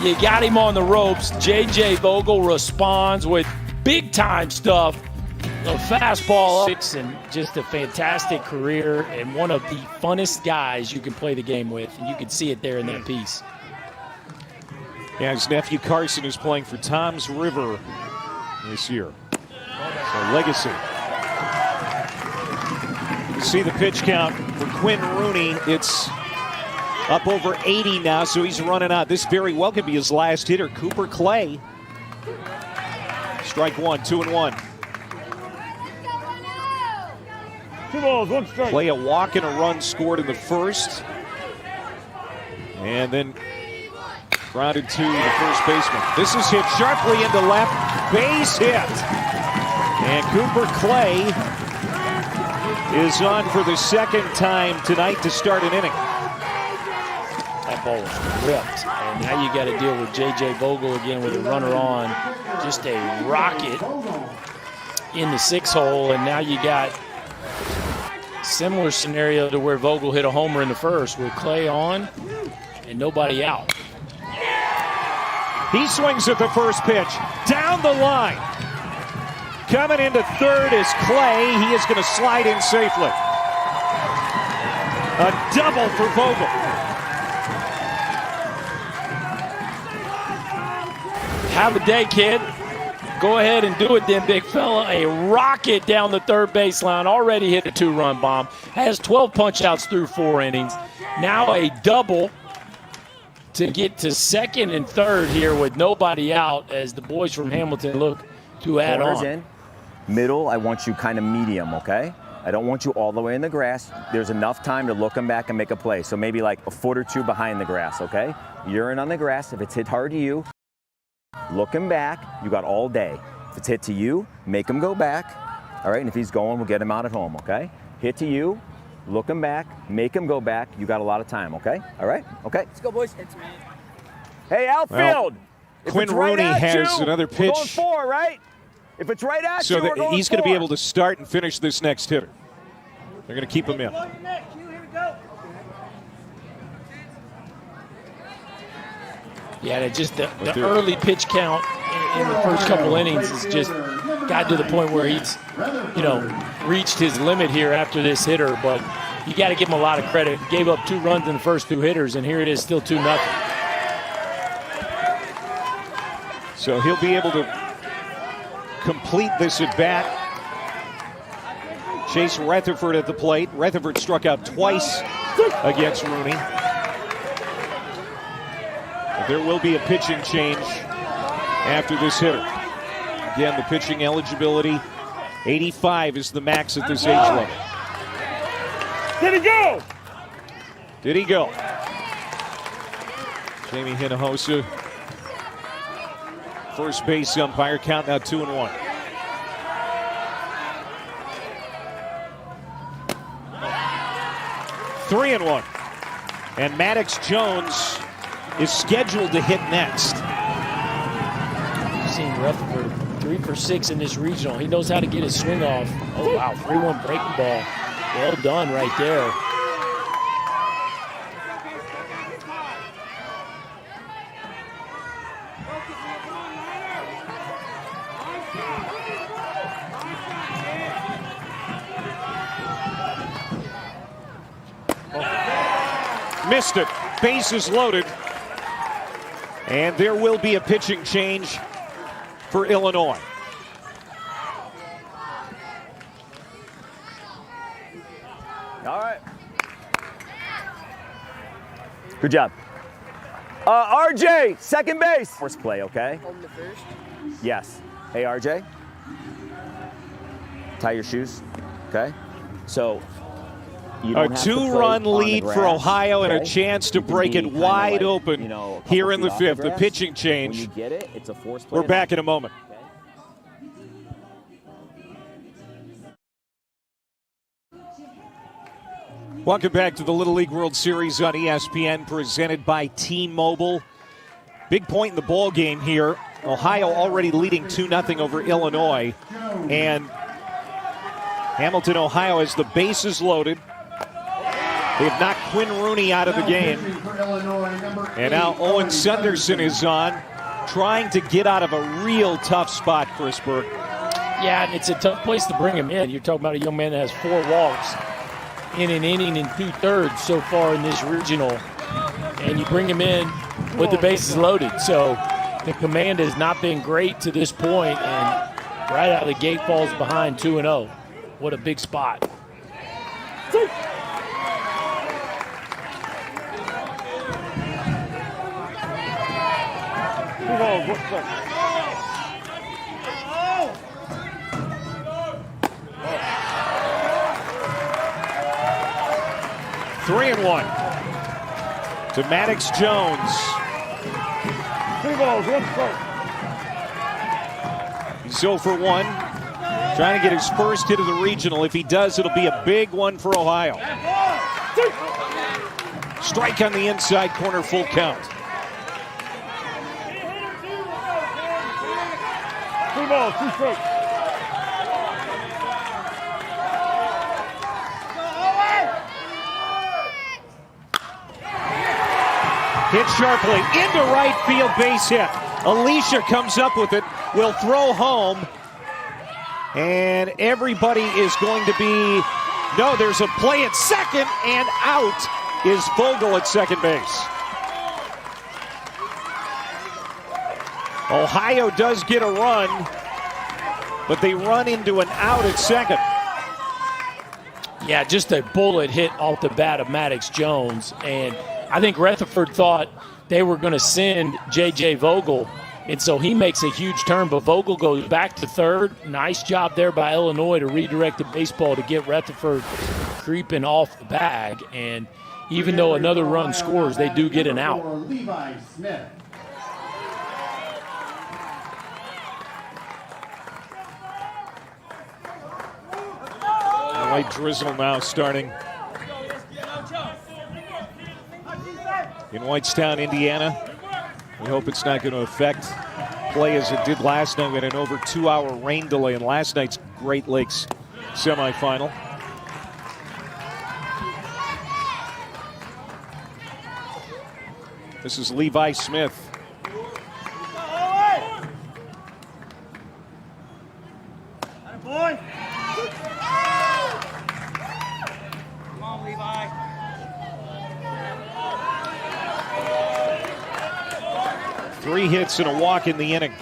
Speaker 2: you got him on the ropes, J.J. Vogel responds with big-time stuff. A fastball, 6, and just a fantastic career, and one of the funnest guys you can play the game with, and you can see it there in that piece.
Speaker 1: Yeah, his nephew Carson is playing for Toms River this year. So legacy. You see the pitch count for Quinn Rooney. It's up over 80 now, so he's running out. This very well could be his last hitter. Cooper Clay. Strike 1, 2-1.
Speaker 14: 2 balls, 1 strike.
Speaker 1: Clay a walk and a run scored in the first. And then grounded to the first baseman. This is hit sharply into left. Base hit. And Cooper Clay is on for the second time tonight to start an inning.
Speaker 2: That ball was ripped. And now you got to deal with J.J. Vogel again with a runner on. Just a rocket in the 6 hole. And now you got similar scenario to where Vogel hit a homer in the first with Clay on and nobody out.
Speaker 1: He swings at the first pitch. Down the line. Coming into third is Clay. He is going to slide in safely. A double for Vogel.
Speaker 2: Have a day, kid. Go ahead and do it then, big fella. A rocket down the third baseline. Already hit a 2-run bomb. Has 12 punch-outs through 4 innings. Now a double to get to second and third here with nobody out as the boys from Hamilton look to add
Speaker 12: Corners
Speaker 2: on.
Speaker 12: In. Middle, I want you kind of medium, okay? I don't want you all the way in the grass. There's enough time to look them back and make a play. So maybe like a foot or 2 behind the grass, okay? You're in on the grass. If it's hit hard to you, look him back. You got all day. If it's hit to you, make him go back. All right, and if he's going, we'll get him out at home, okay? Hit to you, look him back, make him go back. You got a lot of time, okay? All right? Okay.
Speaker 10: Let's go, boys. It's me.
Speaker 12: Hey, outfield.
Speaker 1: Well, Quinn Rooney has another pitch.
Speaker 12: We're going 4, right? If it's right at
Speaker 1: so
Speaker 12: you, we're going
Speaker 1: he's going to be
Speaker 12: 4.
Speaker 1: able to start and finish this next hitter. They're going to keep him in.
Speaker 2: Yeah, just the early pitch count in the first couple innings is just got to the point where he's, reached his limit here after this hitter, but you got to give him a lot of credit. He gave up 2 runs in the first 2 hitters, and here it is, still 2-0.
Speaker 1: So he'll be able to complete this at bat. Chase Rutherford at the plate. Rutherford struck out twice against Rooney. But there will be a pitching change after this hitter. Again, the pitching eligibility, 85 is the max at this age level.
Speaker 14: Did he go?
Speaker 1: Did he go? Jamie Hinojosa, first base umpire, count now 2-1. Three and 1. And Maddox Jones is scheduled to hit next.
Speaker 2: You've seen Rutherford 3 for 6 in this regional. He knows how to get his swing off. Oh, wow, 3-1 breaking ball. Well done right there.
Speaker 1: Missed it. Bases loaded. And there will be a pitching change for Illinois.
Speaker 12: All right. Good job. RJ, second base. First play, okay?
Speaker 8: Home the first.
Speaker 12: Yes. Hey, RJ. Tie your shoes, okay? So you don't
Speaker 1: A
Speaker 12: have to play
Speaker 1: 2-run
Speaker 12: on the
Speaker 1: lead for
Speaker 12: grass,
Speaker 1: Ohio and a
Speaker 12: okay?
Speaker 1: chance to
Speaker 12: You can
Speaker 1: break
Speaker 12: be
Speaker 1: it
Speaker 12: kinda
Speaker 1: wide
Speaker 12: like,
Speaker 1: open
Speaker 12: you know, a couple
Speaker 1: here in the
Speaker 12: feet off
Speaker 1: 5th. The
Speaker 12: grass.
Speaker 1: pitching
Speaker 12: When
Speaker 1: change.
Speaker 12: you get it, it's a forced play.
Speaker 1: We're back in a moment. Welcome back to the Little League World Series on ESPN, presented by T-Mobile. Big point in the ball game here. Ohio already leading 2-0 over Illinois. And Hamilton, Ohio has the bases loaded. They've knocked Quinn Rooney out of the game. And now Owen Sunderson is on, trying to get out of a real tough spot, Chris Burke.
Speaker 2: Yeah, and it's a tough place to bring him in. You're talking about a young man that has 4 walks in an inning and 2/3 so far in this regional. And you bring him in with the bases loaded. So the command has not been great to this point, and right out of the gate falls behind 2-0. What a big spot.
Speaker 1: Three and 1 to Maddox Jones.
Speaker 14: 3 balls, 1 strike.
Speaker 1: He's 0 for 1. Trying to get his first hit of the regional. If he does, it'll be a big one for Ohio. Strike on the inside corner, full count.
Speaker 14: 3 balls, 2 strikes.
Speaker 1: Hit sharply into right field, base hit. Alicia comes up with it, will throw home. And everybody is going to be, no, there's a play at second, and out is Vogel at second base. Ohio does get a run, but they run into an out at second.
Speaker 2: Yeah, just a bullet hit off the bat of Maddox Jones. And I think Rutherford thought they were going to send J.J. Vogel, and so he makes a huge turn, but Vogel goes back to third. Nice job there by Illinois to redirect the baseball to get Rutherford creeping off the bag. And even though another run scores, they do get an out.
Speaker 3: Levi Smith.
Speaker 1: Light drizzle now starting in Whitestown, Indiana. We hope it's not going to affect play as it did last night. We had an over 2-hour rain delay in last night's Great Lakes semifinal. This is Levi Smith.
Speaker 16: Boy.
Speaker 1: 3 hits and a walk in the inning.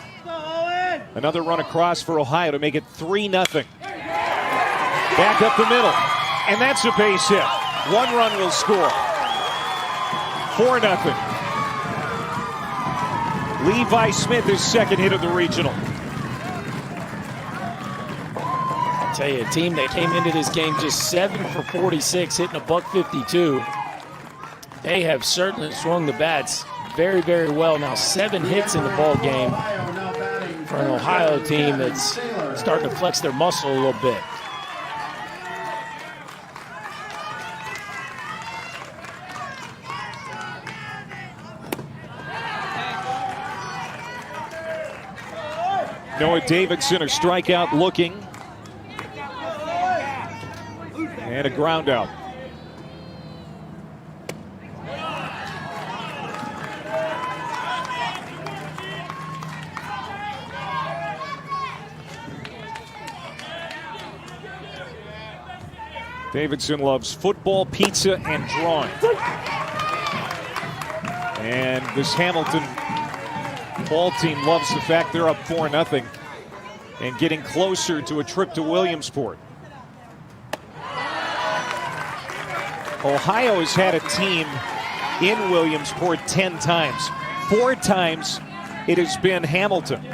Speaker 1: Another run across for Ohio to make it 3-0. Back up the middle, and that's a base hit. 1 run will score. 4-0. Levi Smith, his second hit of the regional.
Speaker 2: I'll tell you, a team that came into this game just 7 for 46, hitting a .152. They have certainly swung the bats very, very well. Now 7 hits in the ball game for an Ohio team that's starting to flex their muscle a little bit.
Speaker 1: Noah Davidson, a strikeout looking. And a ground out. Davidson loves football, pizza, and drawing. And this Hamilton ball team loves the fact they're up 4-0 and getting closer to a trip to Williamsport. Ohio has had a team in Williamsport 10 times. 4 times it has been Hamilton.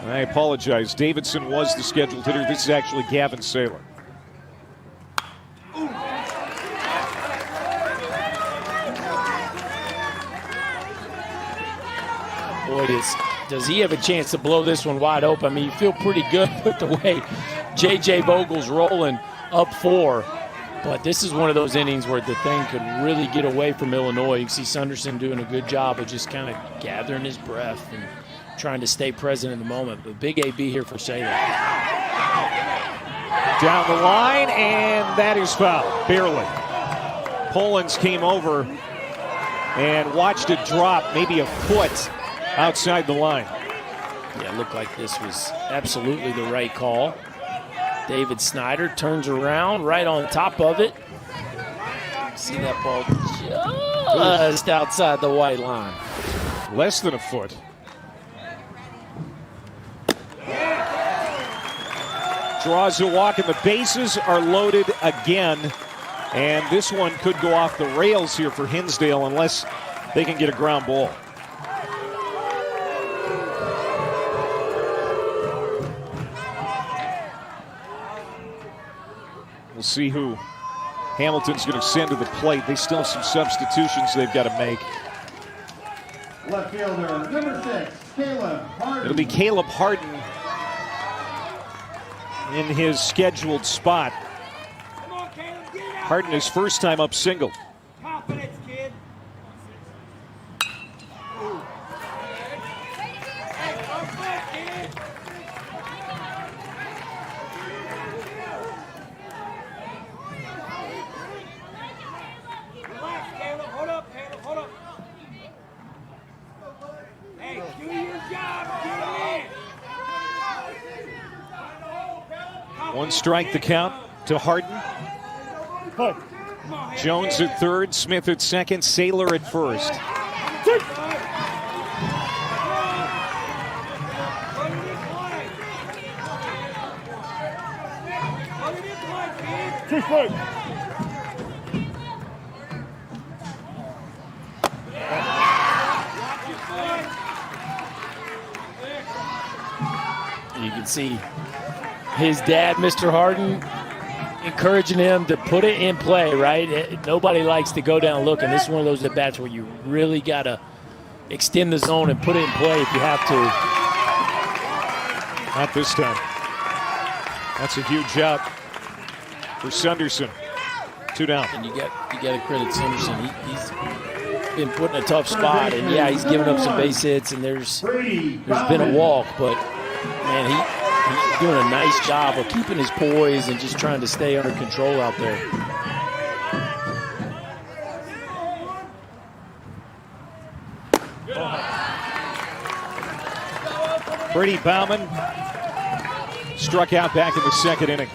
Speaker 1: I apologize. Davidson was the scheduled hitter. This is actually Gavin Saylor.
Speaker 2: Boy, does he have a chance to blow this one wide open? I mean, you feel pretty good with the way J.J. Vogel's rolling up 4. But this is one of those innings where the thing could really get away from Illinois. You see Sunderson doing a good job of just kind of gathering his breath and trying to stay present in the moment. But big AB here for Saylor.
Speaker 1: Down the line, and that is foul, barely. Polans came over and watched it drop maybe a foot outside the line.
Speaker 2: Yeah, it looked like this was absolutely the right call. David Snyder turns around right on top of it. See that ball just outside the white line.
Speaker 1: Less than a foot. Draws a walk, and the bases are loaded again. And this one could go off the rails here for Hinsdale unless they can get a ground ball. We'll see who Hamilton's going to send to the plate. They still have some substitutions they've got to make.
Speaker 3: Left fielder, number 6, Caleb Harden.
Speaker 1: It'll be Caleb Harden in his scheduled spot. Harden, his first time up single.
Speaker 16: Confidence, kid. Relax, Caleb. Hold up, Caleb. Hold up. Hey, do your job. Get in.
Speaker 1: 1 strike the count to Harden. Jones at third, Smith at second, Saylor at first.
Speaker 2: You can see his dad, Mr. Harden, encouraging him to put it in play, right? Nobody likes to go down looking. This is one of those at-bats where you really got to extend the zone and put it in play if you have to.
Speaker 1: Not this time. That's a huge out for Sunderson. 2 down.
Speaker 2: And you got to credit Sunderson. He's been put in a tough spot, and yeah, he's given up some base hits, and there's been a walk, but man, he's doing a nice job of keeping his poise and just trying to stay under control out there.
Speaker 1: Brady Bauman struck out back in the second inning.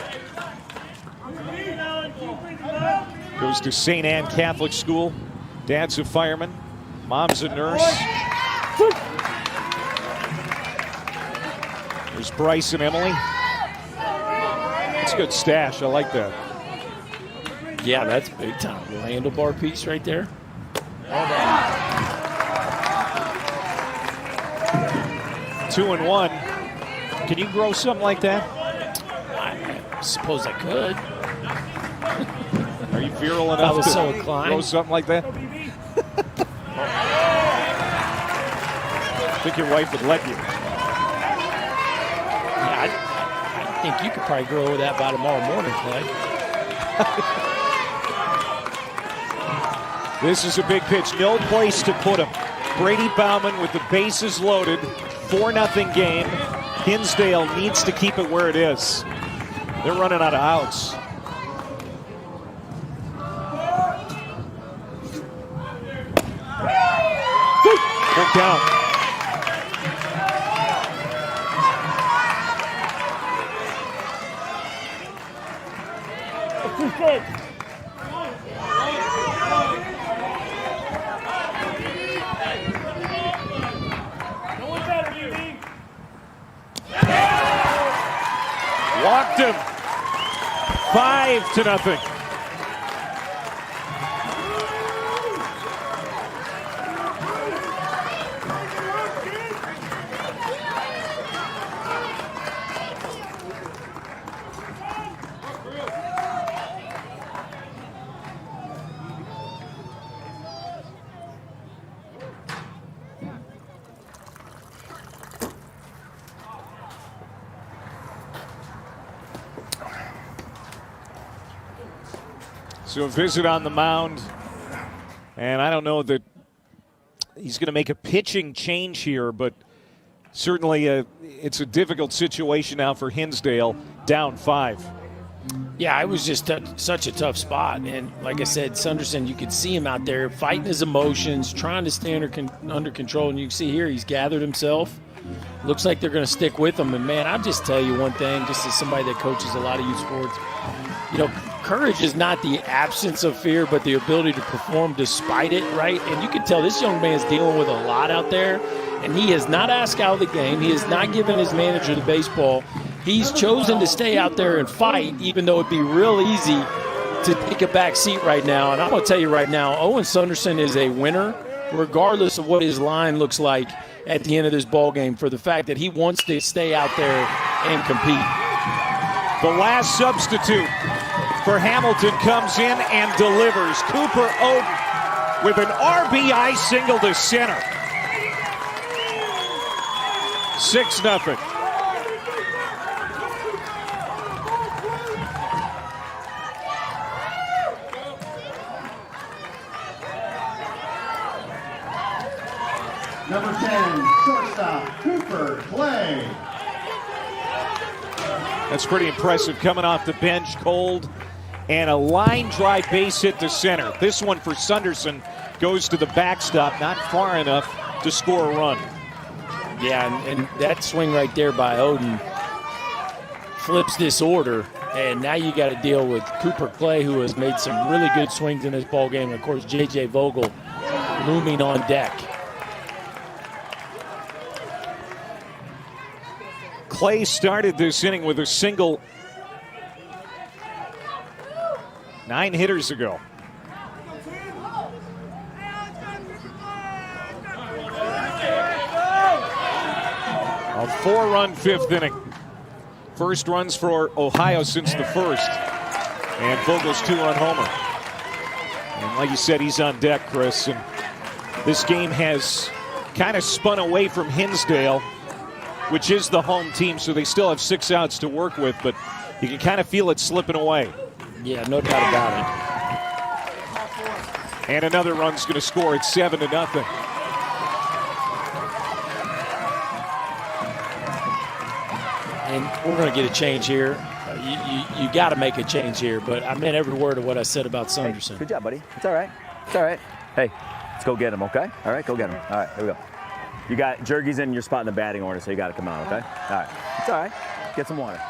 Speaker 1: Goes to St. Anne Catholic School. Dad's a fireman. Mom's a nurse. There's Bryce and Emily. That's a good stash. I like that.
Speaker 2: Yeah, that's big time. The handlebar piece right there.
Speaker 1: 2-1. Can you grow something like that?
Speaker 2: I suppose I could.
Speaker 1: Are you virile enough to
Speaker 2: so inclined.
Speaker 1: grow something like that? I think your wife would let you.
Speaker 2: Yeah, I think you could probably grow that by tomorrow morning, Clay.
Speaker 1: This is a big pitch. No place to put him. Brady Bauman with the bases loaded. 4-0 game. Hinsdale needs to keep it where it is. They're running out of outs. They're down. Walked him. 5-0. So a visit on the mound, and I don't know that he's going to make a pitching change here, but certainly it's a difficult situation now for Hinsdale, down 5.
Speaker 2: Yeah, it was just such a tough spot. And like I said, Sunderson, you could see him out there fighting his emotions, trying to stay under control. And you can see here he's gathered himself. Looks like they're going to stick with him. And, man, I'll just tell you one thing, just as somebody that coaches a lot of youth sports, you know, courage is not the absence of fear, but the ability to perform despite it, right? And you can tell this young man's dealing with a lot out there, and he has not asked out of the game. He has not given his manager the baseball. He's chosen to stay out there and fight, even though it'd be real easy to take a back seat right now. And I'm going to tell you right now, Owen Sunderson is a winner, regardless of what his line looks like at the end of this ball game, for the fact that he wants to stay out there and compete.
Speaker 1: The last substitute for Hamilton comes in and delivers. Cooper Oden with an RBI single to center. 6-0.
Speaker 3: Number 10, shortstop, Cooper Clay.
Speaker 1: That's pretty impressive, coming off the bench cold. And a line drive base hit to center. This one for Sunderson goes to the backstop, not far enough to score a run.
Speaker 2: Yeah, and that swing right there by Oden flips this order. And now you got to deal with Cooper Clay, who has made some really good swings in this ball game. And, of course, J.J. Vogel looming on deck.
Speaker 1: Clay started this inning with a single 9 hitters ago. A 4-run 5th inning. First runs for Ohio since the first. And Vogel's 2-run homer. And like you said, he's on deck, Chris. And this game has kind of spun away from Hinsdale, which is the home team, so they still have 6 outs to work with, but you can kind of feel it slipping away.
Speaker 2: Yeah, no doubt about it.
Speaker 1: And another run's going to score at 7-0.
Speaker 2: And we're going to get a change here. You got to make a change here, but I meant every word of what I said about Sunderson.
Speaker 12: Hey, good job, buddy. It's all right. It's all right. Hey, let's go get him, okay? All right, go get him. All right, here we go. You got Jergy's in your spot in the batting order, so you got to come out, okay? All right. It's all right. Get some water.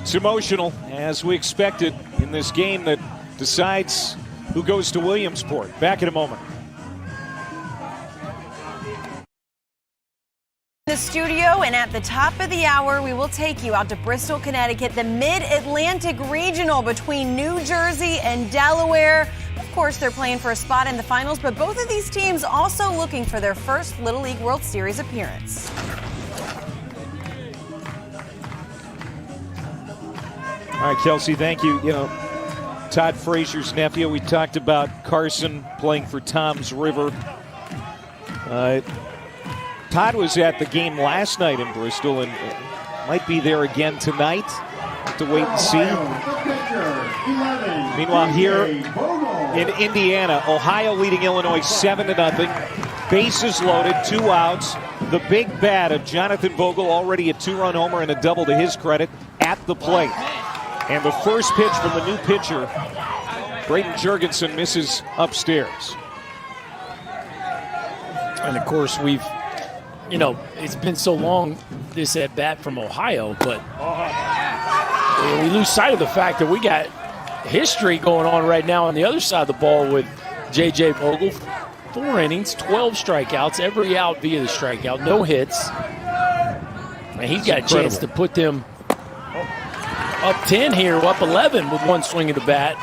Speaker 1: It's emotional, as we expected, in this game that decides who goes to Williamsport. Back in a moment.
Speaker 17: The studio, and at the top of the hour, we will take you out to Bristol, Connecticut, the Mid-Atlantic Regional between New Jersey and Delaware. Of course, they're playing for a spot in the finals, but both of these teams also looking for their first Little League World Series appearance.
Speaker 1: All right, Kelsey, thank you. You know, Todd Frazier's nephew, we talked about Carson playing for Toms River. Todd was at the game last night in Bristol and might be there again tonight. Have to wait and see. Meanwhile, here in Indiana, Ohio leading Illinois 7-0. Bases loaded, 2 outs. The big bat of Jonathan Vogel, already a 2-run homer and a double to his credit, at the plate. And the first pitch from the new pitcher, Braden Jurgensen, misses upstairs.
Speaker 2: And of course, it's been so long, this at bat from Ohio, but we lose sight of the fact that we got history going on right now on the other side of the ball with J.J. Vogel. 4 innings, 12 strikeouts, every out via the strikeout, no hits. And he's got a chance to put them up 10 here, up 11 with 1 swing of the bat.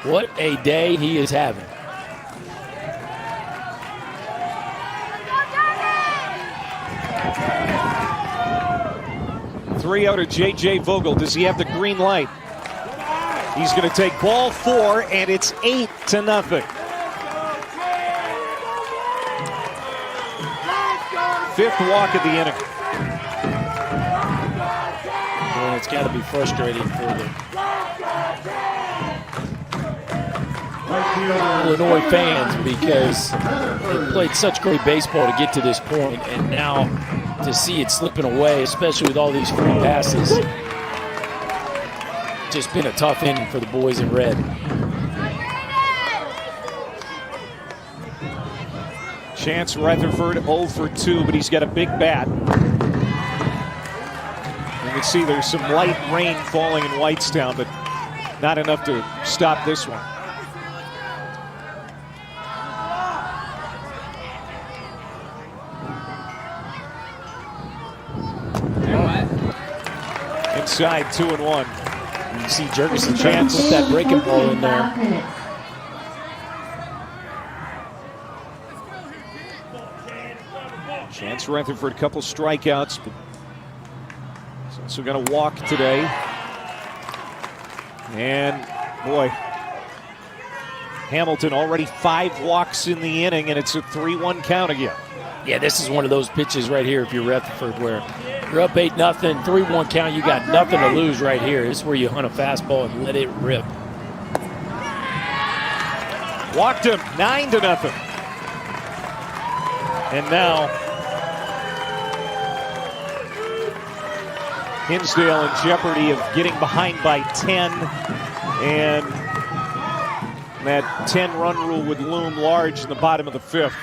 Speaker 2: What a day he is having.
Speaker 1: Three out of J.J. Vogel. Does he have the green light? He's going to take ball 4, and it's 8-0. Fifth walk of the inning.
Speaker 2: Well, it's got to be frustrating for the Illinois fans because they played such great baseball to get to this point, and now to see it slipping away, especially with all these free passes. Just been a tough inning for the boys in red.
Speaker 1: Chance Rutherford 0 for 2, but he's got a big bat. You can see there's some light rain falling in Whitestown, but not enough to stop this one. Inside 2-1.
Speaker 2: You see Jurgensen trying to put that breaking ball in there.
Speaker 1: Chance Rutherford, a couple strikeouts, but he's also going to walk today. And boy, Hamilton already 5 walks in the inning, and it's a 3-1 count again.
Speaker 2: Yeah, this is one of those pitches right here if you're Rutherford where you're up 8-0, 3-1 count, you got nothing to lose right here. This is where you hunt a fastball and let it rip.
Speaker 1: Walked him, 9-0. And now Hinsdale in jeopardy of getting behind by 10, and that 10-run rule would loom large in the bottom of the 5th.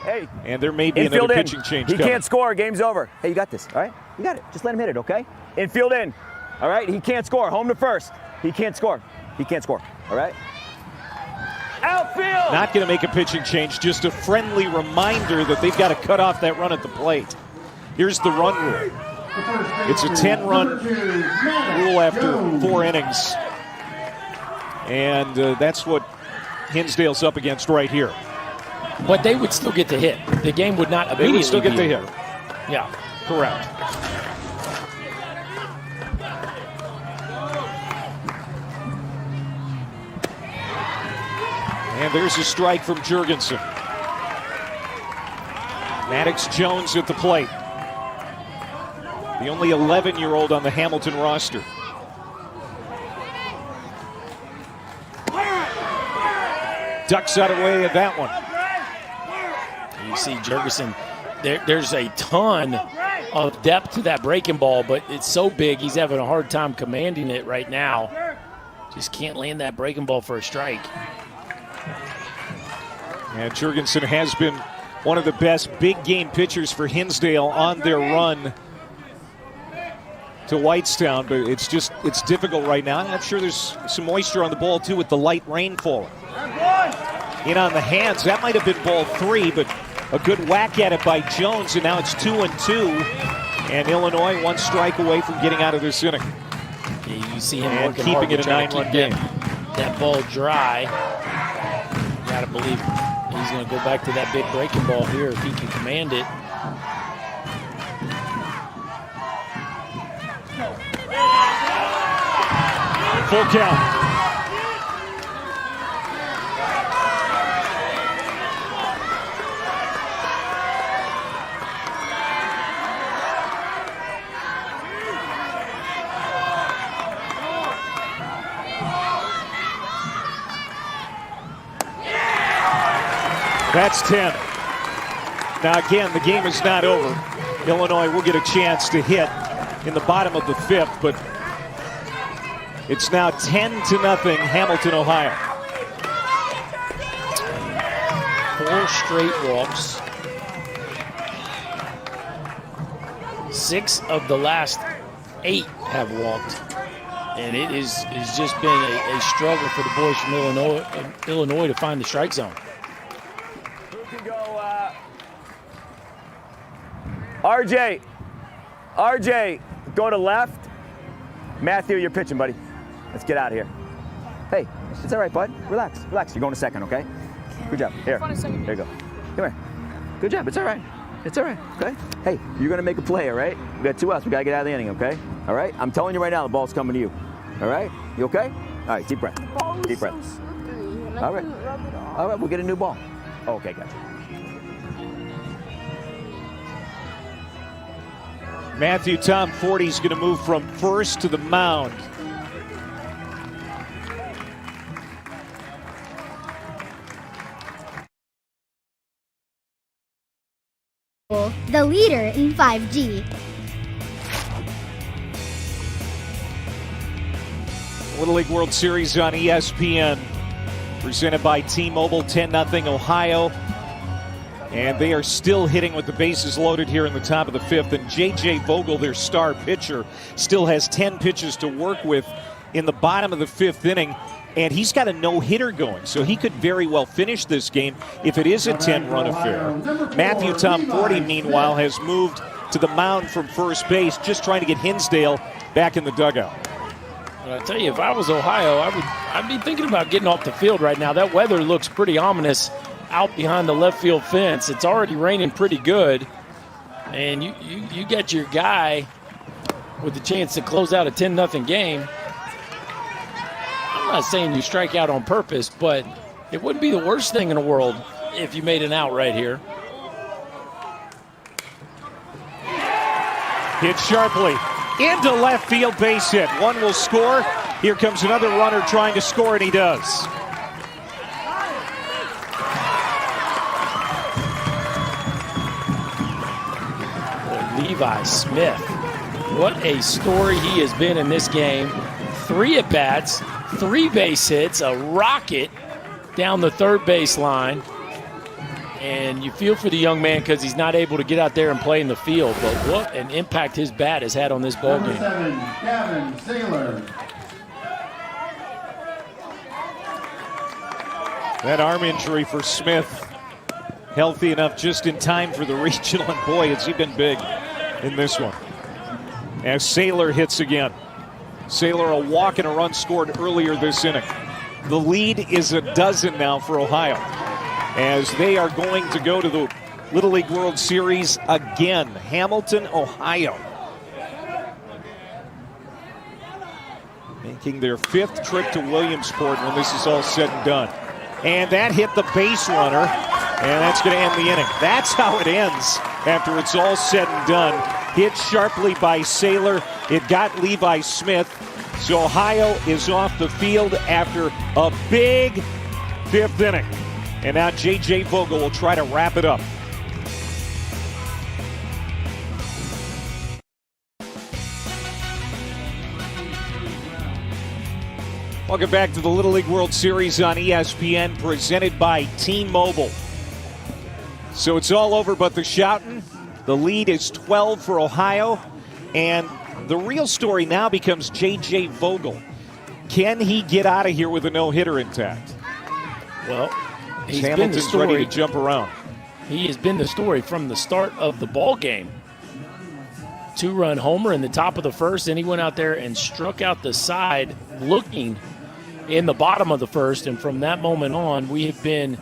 Speaker 12: Hey.
Speaker 1: And there may be another pitching change
Speaker 12: He
Speaker 1: coming.
Speaker 12: can't score. Game's over. Hey, you got this, all right? You got it. Just let him hit it, okay? Infield in, all right? He can't score. Home to first. He can't score. He can't score, all right? Outfield!
Speaker 1: Not going to make a pitching change, just a friendly reminder that they've got to cut off that run at the plate. Here's the run rule. It's a 10-run rule after 4 innings. And that's what Hinsdale's up against right here.
Speaker 2: But they would still get the hit. The game would not immediately.
Speaker 1: They would still get the hit.
Speaker 2: Yeah.
Speaker 1: Correct. And there's a strike from Jurgensen. Maddox Jones at the plate. The only 11-year-old on the Hamilton roster. Ducks out of the way of that one.
Speaker 2: You see Jurgensen, there's a ton of depth to that breaking ball, but it's so big he's having a hard time commanding it right now. Just can't land that breaking ball for a strike.
Speaker 1: And Jurgensen has been one of the best big game pitchers for Hinsdale on their run to Whitestown, but it's difficult right now. I'm sure there's some moisture on the ball too with the light rain falling. In on the hands, that might have been ball 3, but a good whack at it by Jones, and now it's 2-2, and Illinois 1 strike away from getting out of this inning.
Speaker 2: Yeah, you see him
Speaker 1: and
Speaker 2: working
Speaker 1: keeping
Speaker 2: hard
Speaker 1: it a
Speaker 2: to try to
Speaker 1: 9-run
Speaker 2: keep
Speaker 1: game.
Speaker 2: That ball dry. You gotta believe he's gonna go back to that big breaking ball here if he can command it.
Speaker 1: Full count. That's 10. Now again, the game is not over. Illinois will get a chance to hit in the bottom of the 5th, but it's now 10-0 Hamilton, Ohio.
Speaker 2: 4 straight walks. 6 of the last 8 have walked. And it's just been a struggle for the boys from Illinois to find the strike zone.
Speaker 12: RJ, go to left. Matthew, you're pitching, buddy. Let's get out of here. Hey, it's all right, bud. Relax. You're going to second, okay? Good job. Here you go. Come here. Good job. It's all right. Okay? Hey, you're going to make a play, all right? We got 2 outs. We got to get out of the inning, okay? All right? I'm telling you right now, the ball's coming to you. All right? You okay? All right, deep breath. Deep breath. All right. All right, we'll get a new ball. Okay, gotcha.
Speaker 1: Matthew Tom Forty's going to move from first to the mound.
Speaker 18: The leader in 5G.
Speaker 1: Little League World Series on ESPN, presented by T-Mobile, 10-0 Ohio. And they are still hitting with the bases loaded here in the top of the 5th. And J.J. Vogel, their star pitcher, still has 10 pitches to work with in the bottom of the 5th inning. And he's got a no-hitter going, so he could very well finish this game if it is a 10-run affair. Matthew Tom Forty, meanwhile, has moved to the mound from first base, just trying to get Hinsdale back in the dugout.
Speaker 2: But I tell you, if I was Ohio, I'd be thinking about getting off the field right now. That weather looks pretty ominous out behind the left field fence. It's already raining pretty good, and you get your guy with the chance to close out a 10-0 game. I'm not saying you strike out on purpose, but it wouldn't be the worst thing in the world if you made an out right here.
Speaker 1: Hit sharply into left field, base hit. One will score. Here comes another runner trying to score, and he does.
Speaker 2: Levi Smith, what a story he has been in this game. 3 at-bats, 3 base hits, a rocket down the third base line. And you feel for the young man because he's not able to get out there and play in the field. But what an impact his bat has had on this ball game.
Speaker 3: 7, Gavin Saylor.
Speaker 1: That arm injury for Smith, healthy enough just in time for the regional. And boy, has he been big in this one. As Saylor hits again. Saylor, a walk and a run scored earlier this inning. The lead is a dozen now for Ohio, as they are going to go to the Little League World Series again. Hamilton, Ohio, making their 5th trip to Williamsport when this is all said and done. And that hit the base runner, and that's going to end the inning. That's how it ends after it's all said and done. Hit sharply by Saylor. It got Levi Smith. So Ohio is off the field after a big 5th inning. And now J.J. Vogel will try to wrap it up. Welcome back to the Little League World Series on ESPN, presented by T-Mobile. So it's all over but the shouting. The lead is 12 for Ohio, and The real story now becomes J.J. Vogel. Can he get out of here with a no-hitter intact?
Speaker 2: Well, he's been the
Speaker 1: Hamilton's
Speaker 2: story.
Speaker 1: ready to jump around.
Speaker 2: He has been the story from the start of the ball game. 2-run homer in the top of the first, and he went out there and struck out the side looking in the bottom of the first, and from that moment on, we have been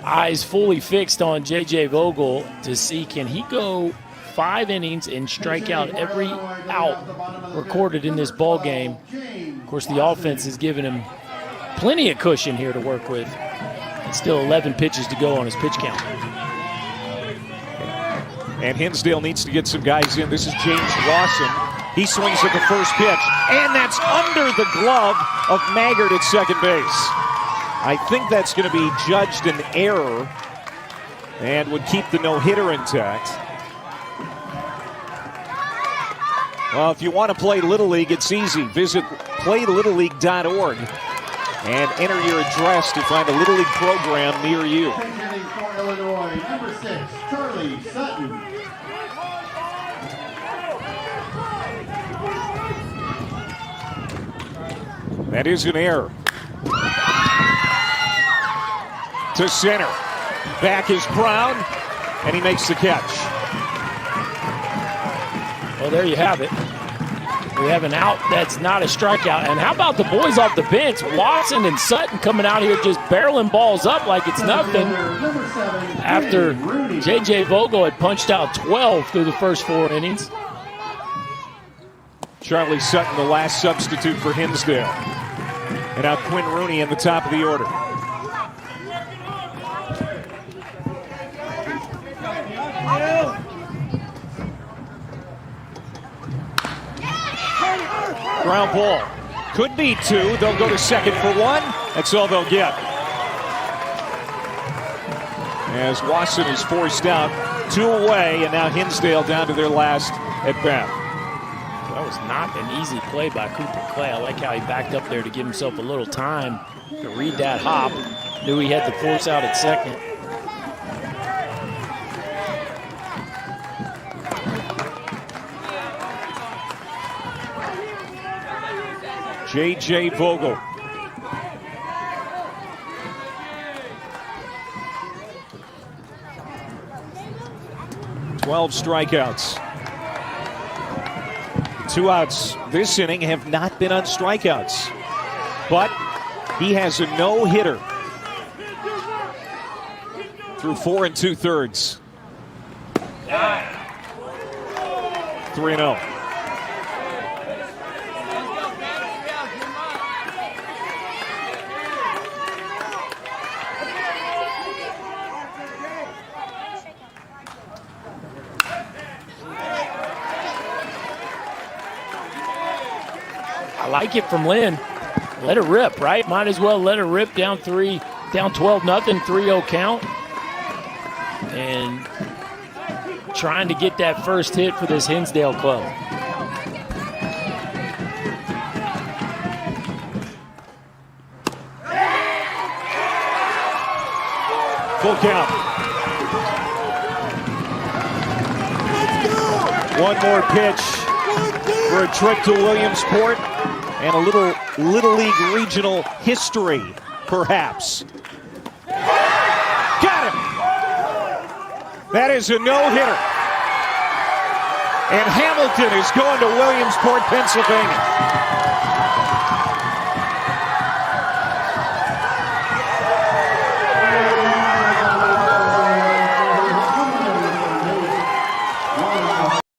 Speaker 2: eyes fully fixed on J.J. Vogel to see, can he go 5 innings and strike out every out recorded in this ball game. Of course, the offense has given him plenty of cushion here to work with. And still 11 pitches to go on his pitch count.
Speaker 1: And Hinsdale needs to get some guys in. This is James Lawson. He swings at the first pitch, and that's under the glove of Maggard at second base. I think that's going to be judged an error and would keep the no-hitter intact. Well, if you want to play Little League, it's easy. Visit playlittleleague.org and enter your address to find a Little League program near you.
Speaker 3: Hitting for Illinois, number 6, Charlie Sutton.
Speaker 1: That is an error. To center. Back is Brown, and he makes the catch.
Speaker 2: Well, there you have it. We have an out that's not a strikeout. And how about the boys off the bench? Watson and Sutton coming out here just barreling balls up like it's nothing. After J.J. Vogel had punched out 12 through the first 4 innings.
Speaker 1: Charlie Sutton, the last substitute for Hinsdale. And now Quinn Rooney in the top of the order. Ground ball. Could be 2. They'll go to second for 1. That's all they'll get. As Watson is forced out, 2 away, and now Hinsdale down to their last at bat.
Speaker 2: That was not an easy play by Cooper Clay. I like how he backed up there to give himself a little time to read that hop. Knew he had the force out at second.
Speaker 1: J.J. Vogel. "12 strikeouts. 2 outs this inning have not been on strikeouts. But he has a no-hitter through 4 2/3. 3-0.
Speaker 2: I like it from Lynn. Let it rip, right? Might as well let it rip. Down 12-0, 3-0 count. And trying to get that first hit for this Hinsdale club.
Speaker 1: Full count. 1 more pitch for a trip to Williamsport and a Little League regional history, perhaps. Got him! That is a no-hitter. And Hamilton is going to Williamsport, Pennsylvania.